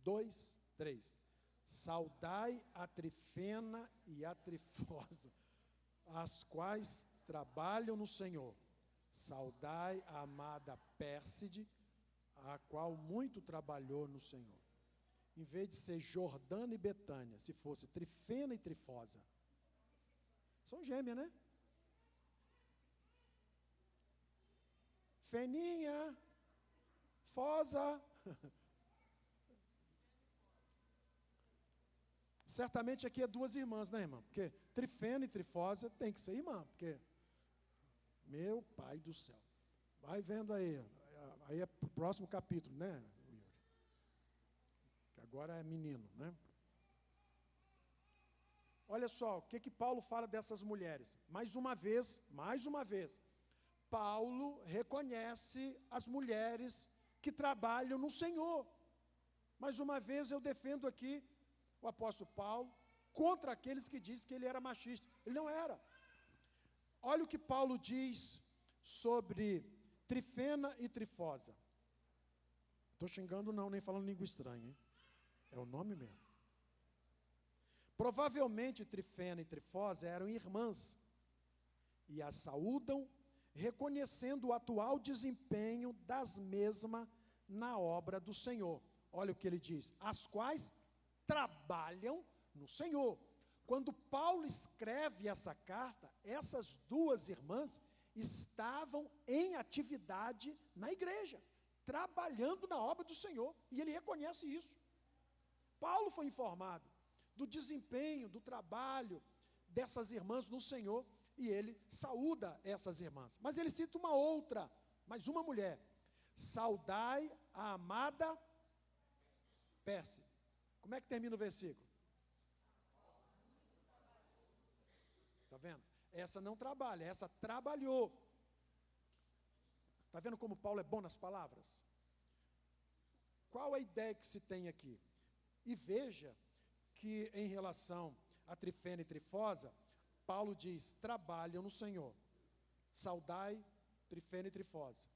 2, 3. Saudai a Trifena e a Trifosa, as quais trabalham no Senhor. Saudai a amada Pérside, a qual muito trabalhou no Senhor. Em vez de ser Jordana e Betânia, se fosse Trifena e Trifosa. São gêmeas, né? Feninha, Fosa. Certamente aqui é duas irmãs, né, irmã? Porque Trifena e Trifosa tem que ser irmã, porque, meu pai do céu. Vai vendo aí. Aí é para o próximo capítulo, né, Yuri? Que agora é menino, né? Olha só, o que Paulo fala dessas mulheres. Mais uma vez, Paulo reconhece as mulheres que trabalham no Senhor. Mais uma vez eu defendo aqui o apóstolo Paulo contra aqueles que dizem que ele era machista. Ele não era. Olha o que Paulo diz sobre Trifena e Trifosa. Estou xingando não, nem falando língua estranha, hein? É o nome mesmo. Provavelmente Trifena e Trifosa eram irmãs e as saúdam, reconhecendo o atual desempenho das mesmas na obra do Senhor. Olha o que ele diz: as quais trabalham no Senhor. Quando Paulo escreve essa carta, essas duas irmãs estavam em atividade na igreja, trabalhando na obra do Senhor, e ele reconhece isso. Paulo foi informado do desempenho, do trabalho dessas irmãs no Senhor, e ele saúda essas irmãs. Mas ele cita uma outra, mais uma mulher: saudai a amada Pérside. Como é que termina o versículo? Está vendo? Essa não trabalha, essa trabalhou. Está vendo como Paulo é bom nas palavras? Qual a ideia que se tem aqui? E veja que em relação a Trifena e Trifosa, Paulo diz: trabalham no Senhor. Saudai Trifena e Trifosa.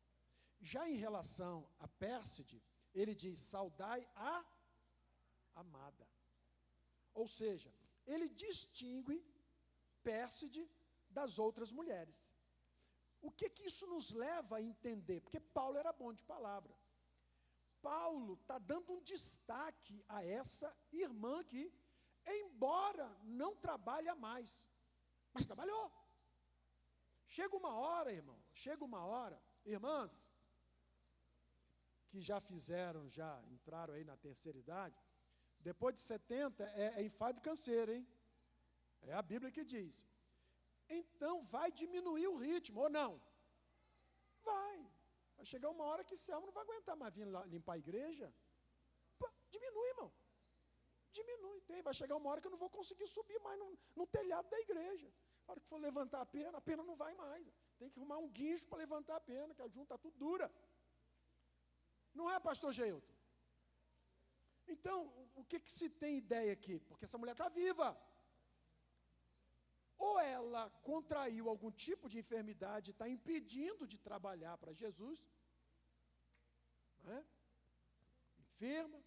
Já em relação a Pérside, ele diz: saudai a amada. Ou seja, ele distingue Pérside das outras mulheres. O que isso nos leva a entender? Porque Paulo era bom de palavra. Paulo está dando um destaque a essa irmã aqui, embora não trabalhe mais, mas trabalhou. Chega uma hora, irmãs, que já entraram aí na terceira idade, depois de 70 é enfado e canseiro, hein? É a Bíblia que diz. Então vai diminuir o ritmo, ou não? Vai chegar uma hora que Selma não vai aguentar mais vir limpar a igreja. Diminui, irmão. Diminui. Vai chegar uma hora que eu não vou conseguir subir mais no telhado da igreja. Na hora que for levantar a pena não vai mais. Tem que arrumar um guincho para levantar a pena, que a junta está tudo dura. Não é, pastor Geilton? Então, o que se tem ideia aqui? Porque essa mulher está viva. Ou ela contraiu algum tipo de enfermidade, está impedindo de trabalhar para Jesus, né? Enferma,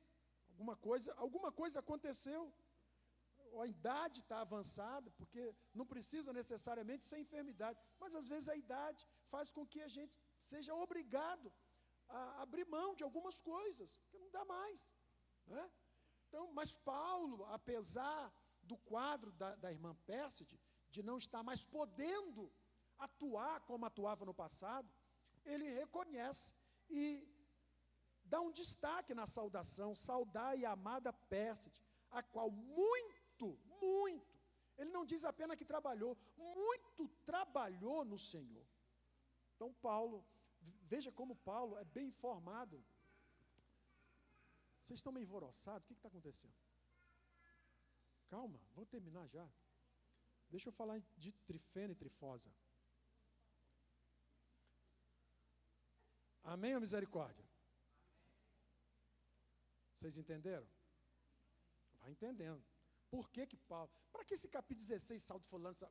alguma coisa aconteceu, ou a idade está avançada, porque não precisa necessariamente ser enfermidade, mas às vezes a idade faz com que a gente seja obrigado a abrir mão de algumas coisas, porque não dá mais, né? Então, mas Paulo, apesar do quadro da irmã Pérside, de não estar mais podendo atuar como atuava no passado, ele reconhece e dá um destaque na saudação: saudai a amada Pérside, a qual muito, ele não diz apenas que trabalhou, muito trabalhou no Senhor. Então Paulo, veja como Paulo é bem informado. Vocês estão meio alvoroçados, o que está acontecendo? Calma, vou terminar já. Deixa eu falar de Trifena e Trifosa. Amém ou misericórdia? Vocês entenderam? Vai entendendo. Por que Paulo? Para que esse capítulo 16, saldo fulano? Estou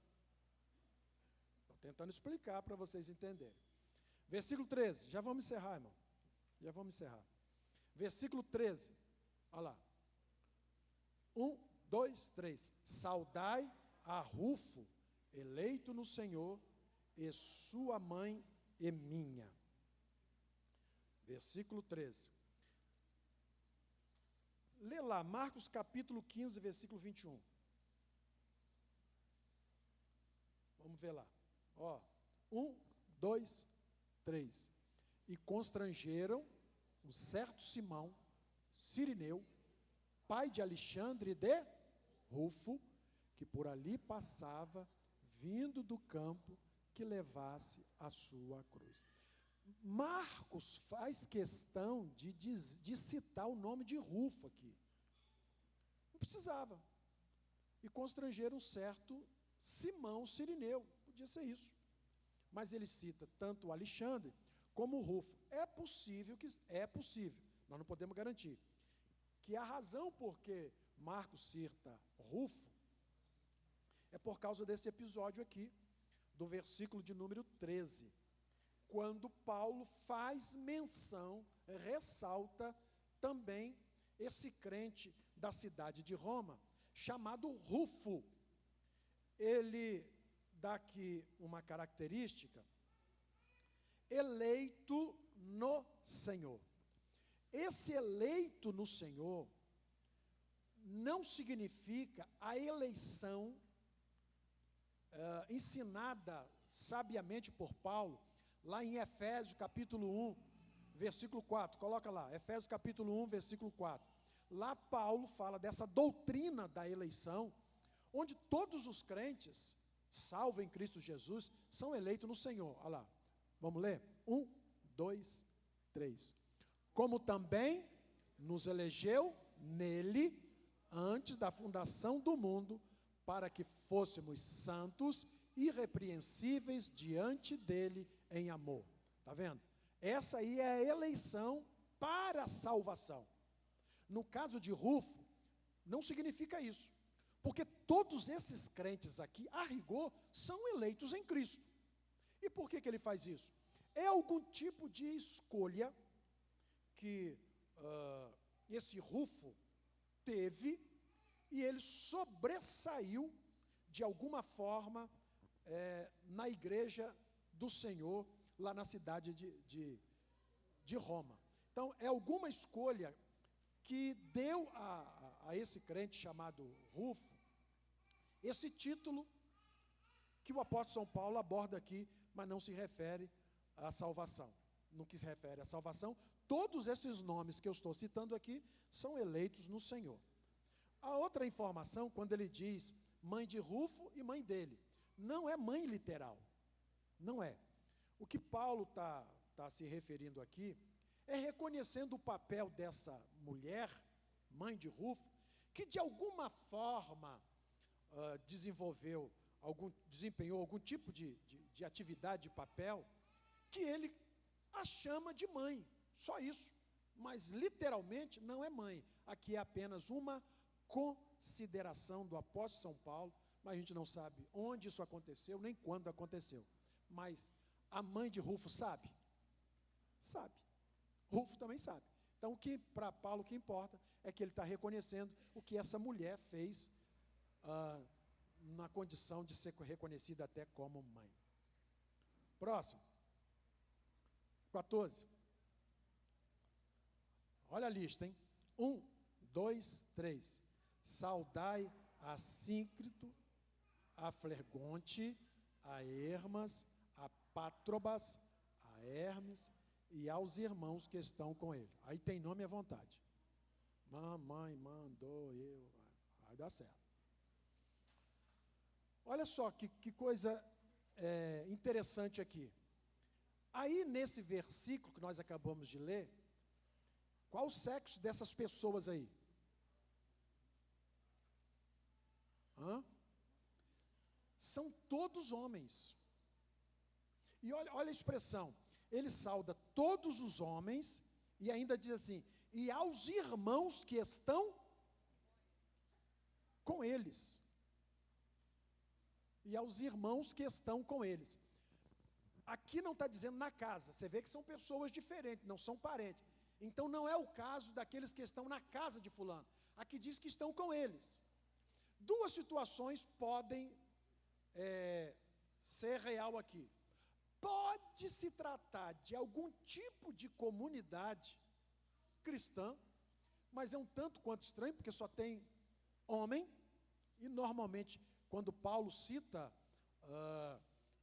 tentando explicar para vocês entenderem. Versículo 13, já vamos encerrar, irmão. Já vamos encerrar. Versículo 13. Olha lá. 1, 2, 3. Saudai a Rufo, eleito no Senhor, e sua mãe e minha. Versículo 13. Lê lá, Marcos capítulo 15, versículo 21. Vamos ver lá. Ó, 1, 2, 3. E constrangeram um certo Simão, Cirineu, pai de Alexandre e de Rufo, que por ali passava, vindo do campo, que levasse a sua cruz. Marcos faz questão de citar o nome de Rufo aqui. Não precisava. E constrangeram um certo Simão Cirineu. Podia ser isso. Mas ele cita tanto o Alexandre como o Rufo. É possível, nós não podemos garantir, que a razão por que Marcos cita Rufo é por causa desse episódio aqui, do versículo de número 13, quando Paulo faz menção, ressalta também esse crente da cidade de Roma, chamado Rufo. Ele dá aqui uma característica: eleito no Senhor. Esse eleito no Senhor não significa a eleição ensinada sabiamente por Paulo, lá em Efésios capítulo 1, versículo 4, coloca lá, Efésios capítulo 1, versículo 4. Lá Paulo fala dessa doutrina da eleição, onde todos os crentes, salvo em Cristo Jesus, são eleitos no Senhor. Olha lá, vamos ler? 1, 2, 3. Como também nos elegeu nele, antes da fundação do mundo, para que fôssemos santos, irrepreensíveis diante dele em amor. Está vendo? Essa aí é a eleição para a salvação. No caso de Rufo, não significa isso, porque todos esses crentes aqui, a rigor, são eleitos em Cristo. E por que ele faz isso? É algum tipo de escolha que esse Rufo teve, e ele sobressaiu de alguma forma na igreja do Senhor, lá na cidade de Roma. Então, é alguma escolha que deu a esse crente chamado Rufo esse título que o apóstolo São Paulo aborda aqui, mas não se refere à salvação. No que se refere à salvação, todos esses nomes que eu estou citando aqui são eleitos no Senhor. A outra informação, quando ele diz mãe de Rufo e mãe dele, não é mãe literal, não é. O que Paulo está se referindo aqui é reconhecendo o papel dessa mulher, mãe de Rufo, que de alguma forma desempenhou algum tipo de atividade, de papel, que ele a chama de mãe, só isso. Mas literalmente não é mãe. Aqui é apenas uma consideração do apóstolo São Paulo, mas a gente não sabe onde isso aconteceu, nem quando aconteceu. Mas a mãe de Rufo sabe? Sabe. Rufo também sabe. Então, para Paulo, o que importa é que ele está reconhecendo o que essa mulher fez na condição de ser reconhecida até como mãe. Próximo. 14. Olha a lista, hein? 1, 2, 3. Saudai a Síncrito, a Flegonte, a Hermas, a Pátrobas, a Hermes e aos irmãos que estão com ele. Aí tem nome à vontade. Mamãe mandou eu. Vai dar certo. Olha só que coisa interessante aqui. Aí nesse versículo que nós acabamos de ler, qual o sexo dessas pessoas aí? São todos homens. E olha a expressão, ele sauda todos os homens e ainda diz assim, e aos irmãos que estão com eles. E aos irmãos que estão com eles. Aqui não está dizendo na casa, você vê que são pessoas diferentes, não são parentes. Então não é o caso daqueles que estão na casa de fulano. Aqui diz que estão com eles. Duas situações podem ser real aqui. Pode se tratar de algum tipo de comunidade cristã, mas é um tanto quanto estranho, porque só tem homem, e normalmente, quando Paulo cita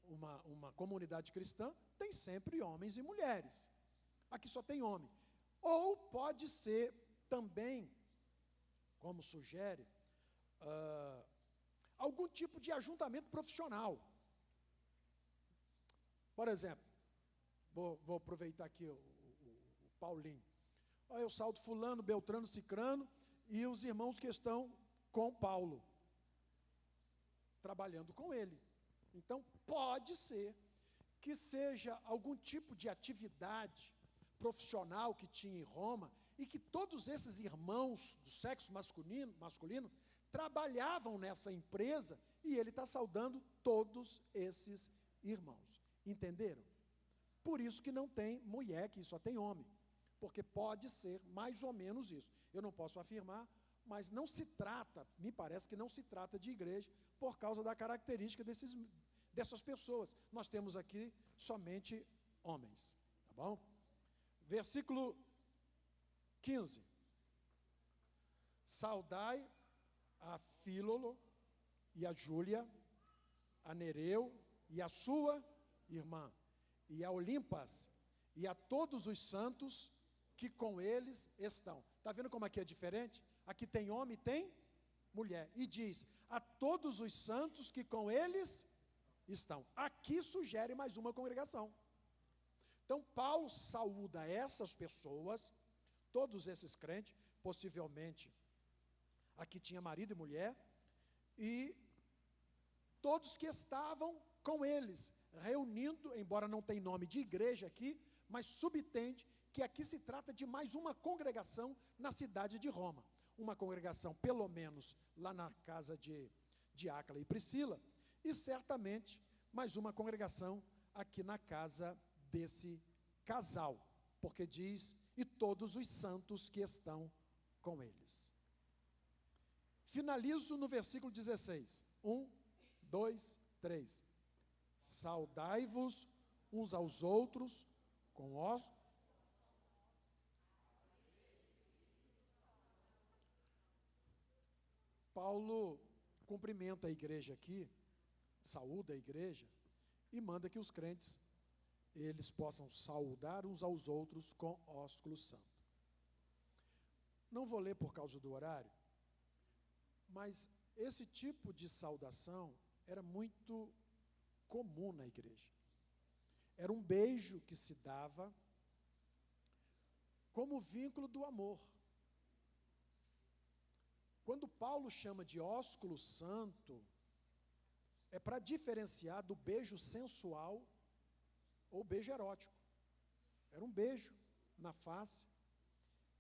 uma comunidade cristã, tem sempre homens e mulheres. Aqui só tem homem. Ou pode ser também, como sugere, algum tipo de ajuntamento profissional. Por exemplo, vou aproveitar aqui o Paulinho. Eu salto fulano, beltrano, cicrano, e os irmãos que estão com Paulo, trabalhando com ele. Então, pode ser que seja algum tipo de atividade profissional que tinha em Roma, e que todos esses irmãos do sexo masculino trabalhavam nessa empresa, e ele está saudando todos esses irmãos. Entenderam? Por isso que não tem mulher, que só tem homem, porque pode ser mais ou menos isso. Eu não posso afirmar, mas não se trata, me parece que não se trata de igreja, por causa da característica dessas pessoas. Nós temos aqui somente homens, tá bom? Versículo 15. Saudai a Fílolo e a Júlia, a Nereu e a sua irmã, e a Olimpas, e a todos os santos que com eles estão. Está vendo como aqui é diferente? Aqui tem homem e tem mulher. E diz, a todos os santos que com eles estão. Aqui sugere mais uma congregação. Então, Paulo saúda essas pessoas, todos esses crentes, possivelmente, aqui tinha marido e mulher, e todos que estavam com eles, reunindo, embora não tenha nome de igreja aqui, mas subtende que aqui se trata de mais uma congregação na cidade de Roma. Uma congregação, pelo menos, lá na casa de Áquila e Priscila, e certamente mais uma congregação aqui na casa desse casal, porque diz, e todos os santos que estão com eles. Finalizo no versículo 16. 1, 2, 3. Saudai-vos uns aos outros com ósculo. Paulo cumprimenta a igreja aqui, saúda a igreja, e manda que os crentes, eles possam saudar uns aos outros com ósculo santo. Não vou ler por causa do horário, mas esse tipo de saudação era muito comum na igreja. Era um beijo que se dava como vínculo do amor. Quando Paulo chama de ósculo santo, é para diferenciar do beijo sensual ou beijo erótico. Era um beijo na face,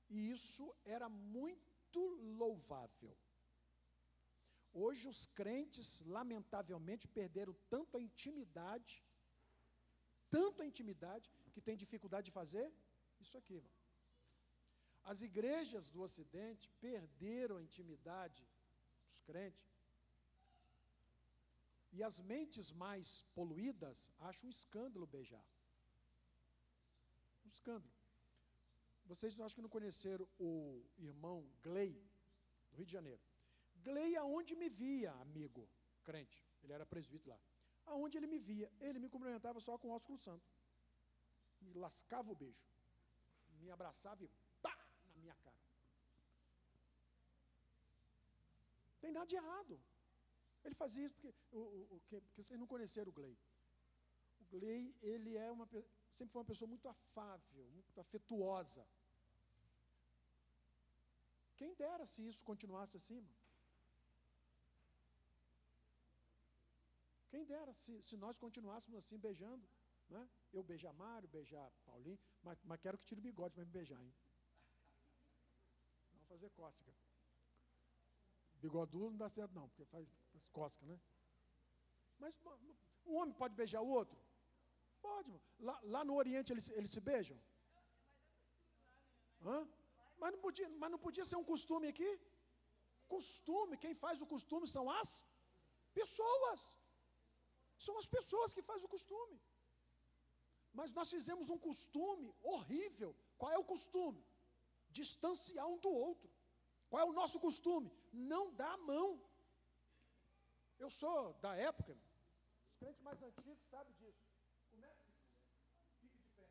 e isso era muito louvável. Hoje os crentes, lamentavelmente, perderam tanto a intimidade, que tem dificuldade de fazer isso aqui, irmão. As igrejas do Ocidente perderam a intimidade dos crentes, e as mentes mais poluídas acham um escândalo beijar. Um escândalo. Vocês acho que não conheceram o irmão Gley, do Rio de Janeiro. Gley, aonde me via, amigo crente, ele era presbítero lá, aonde ele me via, ele me cumprimentava só com ósculo santo, me lascava o beijo, me abraçava e pá, na minha cara. Não tem nada de errado. Ele fazia isso porque vocês não conheceram o Gley. O Gley, ele sempre foi uma pessoa muito afável, muito afetuosa. Quem dera se isso continuasse assim, irmão. Quem dera se nós continuássemos assim, beijando, né? Eu beijar Mário, beijar Paulinho, mas quero que tire o bigode para me beijar, hein? Não fazer cócega. Bigodudo não dá certo não, porque faz cócega, né? Mas um homem pode beijar o outro? Pode, lá no Oriente eles se beijam? Mas não podia ser um costume aqui? Costume, quem faz o costume são as pessoas. São as pessoas que fazem o costume. Mas nós fizemos um costume horrível. Qual é o costume? Distanciar um do outro. Qual é o nosso costume? Não dar a mão. Eu sou da época, os crentes mais antigos sabem disso. Como é? Fique de pé.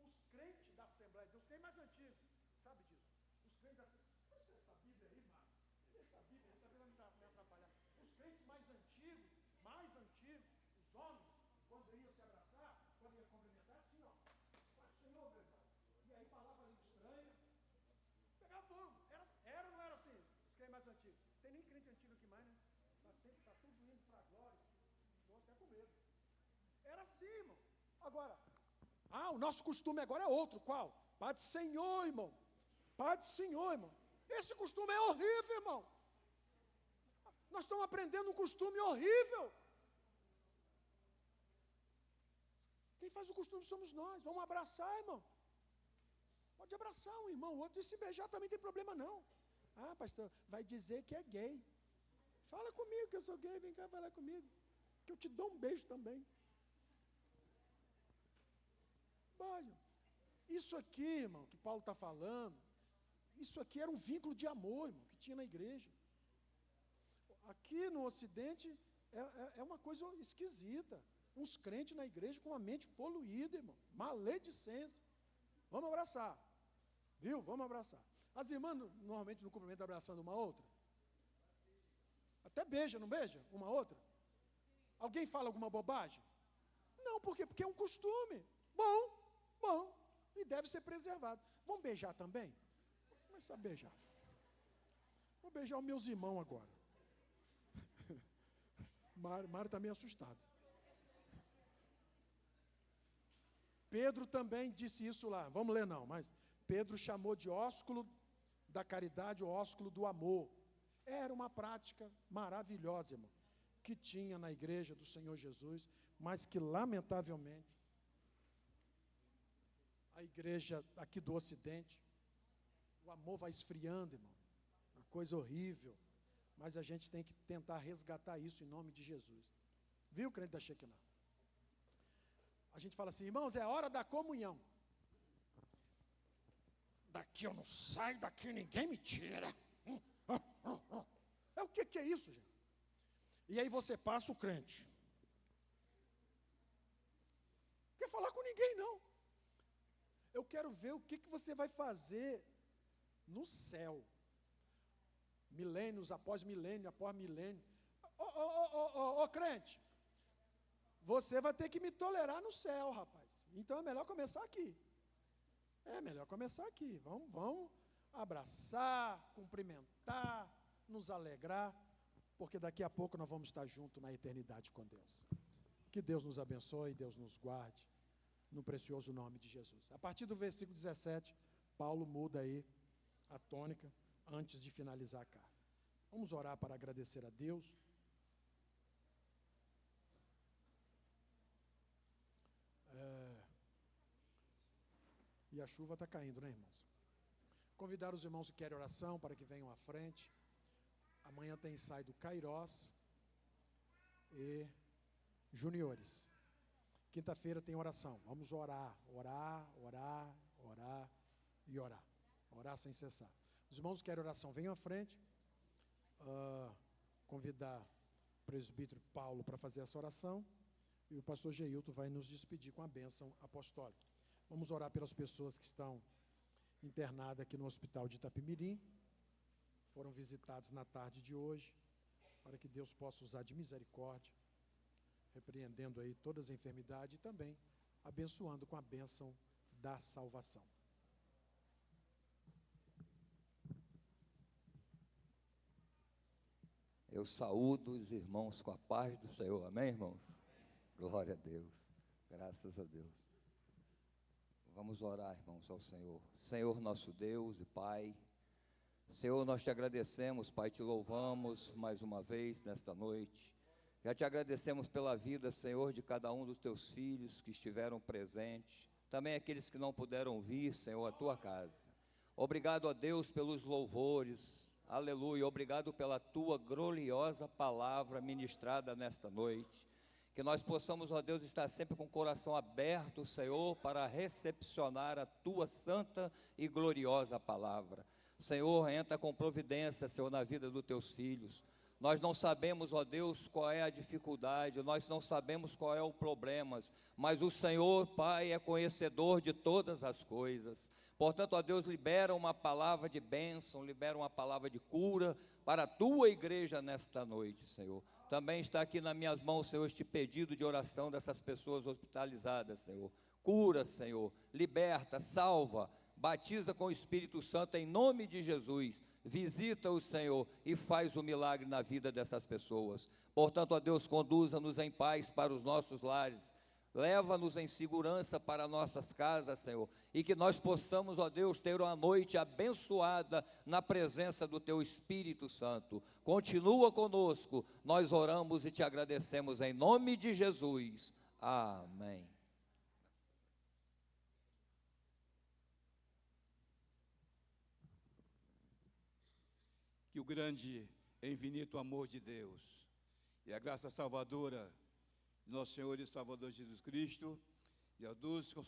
Os crentes da Assembleia de Deus, os crentes mais antigos, sabem disso. Os crentes da Assembleia. Essa Bíblia aí, mano. Essa Bíblia vai me atrapalhar. Os crentes mais antigos, os homens, quando iam se abraçar, quando iam cumprimentar, assim, ó. Senhor, meu irmão. E aí falava a língua estranha. Pegava fogo. Era ou não era assim? Os crentes mais antigos. Tem nem crente antigo aqui mais, né? Está tudo indo para a glória. Estou até com medo. Era assim, irmão. Agora, o nosso costume agora é outro. Qual? Pai do Senhor, irmão. Pai do Senhor, irmão. Esse costume é horrível, irmão. Nós estamos aprendendo um costume horrível. Quem faz o costume somos nós. Vamos abraçar, irmão. Pode abraçar um irmão, o outro. E se beijar também tem problema não. Pastor, vai dizer que é gay. Fala comigo que eu sou gay, vem cá falar comigo. Que eu te dou um beijo também. Olha, isso aqui, irmão, que Paulo está falando, isso aqui era um vínculo de amor, irmão, que tinha na igreja. Aqui no Ocidente é uma coisa esquisita. Uns crentes na igreja com a mente poluída, irmão. Maledicência. Vamos abraçar. Viu? Vamos abraçar. As irmãs normalmente no cumprimento abraçando uma outra. Até beija, não beija? Uma outra? Alguém fala alguma bobagem? Não, por quê? Porque é um costume. Bom. E deve ser preservado. Vamos beijar também? Vou começar a beijar. Vou beijar os meus irmãos agora. Mário está meio assustado. Pedro também disse isso lá. Vamos ler não, mas Pedro chamou de ósculo da caridade o ósculo do amor. Era uma prática maravilhosa, irmão, que tinha na igreja do Senhor Jesus, mas que lamentavelmente a igreja aqui do Ocidente, o amor vai esfriando, irmão. Uma coisa horrível. Mas a gente tem que tentar resgatar isso em nome de Jesus. Viu, crente da Shekinah? A gente fala assim, irmãos, é a hora da comunhão. Daqui eu não saio, daqui ninguém me tira. O que é isso, gente? E aí você passa o crente. Não quer falar com ninguém, não. Eu quero ver o que você vai fazer no céu. Milênios após milênio, após milênio. Crente, você vai ter que me tolerar no céu, rapaz. Então é melhor começar aqui. Vamos abraçar, cumprimentar, nos alegrar, porque daqui a pouco nós vamos estar juntos na eternidade com Deus. Que Deus nos abençoe, Deus nos guarde, no precioso nome de Jesus. A partir do versículo 17, Paulo muda aí a tônica antes de finalizar a carta. Vamos orar para agradecer a Deus. E a chuva está caindo, né, irmãos? Convidar os irmãos que querem oração para que venham à frente. Amanhã tem ensaio do Kairós e juniores. Quinta-feira tem oração. Vamos orar e orar. Orar sem cessar. Os irmãos que querem oração, venham à frente. Convidar o presbítero Paulo para fazer essa oração. E o pastor Geilton vai nos despedir com a bênção apostólica. Vamos orar pelas pessoas que estão internadas aqui no hospital de Itapemirim. Foram visitados na tarde de hoje, para que Deus possa usar de misericórdia, repreendendo aí todas as enfermidades e também abençoando com a bênção da salvação. Eu saúdo os irmãos com a paz do Senhor, amém, irmãos? Glória a Deus, graças a Deus. Vamos orar, irmãos, ao Senhor. Senhor, nosso Deus e Pai, Senhor, nós te agradecemos, Pai, te louvamos mais uma vez nesta noite. Já te agradecemos pela vida, Senhor, de cada um dos teus filhos que estiveram presentes, também aqueles que não puderam vir, Senhor, à tua casa. Obrigado a Deus pelos louvores, aleluia. Obrigado pela tua gloriosa palavra ministrada nesta noite. Que nós possamos, ó Deus, estar sempre com o coração aberto, Senhor, para recepcionar a tua santa e gloriosa palavra. Senhor, entra com providência, Senhor, na vida dos teus filhos. Nós não sabemos, ó Deus, qual é a dificuldade, nós não sabemos qual é o problema, mas o Senhor, Pai, é conhecedor de todas as coisas. Portanto, ó Deus, libera uma palavra de bênção, libera uma palavra de cura para a tua igreja nesta noite, Senhor. Também está aqui nas minhas mãos, Senhor, este pedido de oração dessas pessoas hospitalizadas, Senhor. Cura, Senhor, liberta, salva, batiza com o Espírito Santo em nome de Jesus. Visita o Senhor e faz o milagre na vida dessas pessoas. Portanto, ó Deus, conduza-nos em paz para os nossos lares. Leva-nos em segurança para nossas casas, Senhor, e que nós possamos, ó Deus, ter uma noite abençoada na presença do Teu Espírito Santo. Continua conosco, nós oramos e Te agradecemos em nome de Jesus. Amém. Que o grande e infinito amor de Deus e a graça salvadora de nosso Senhor e Salvador Jesus Cristo e a doce consolação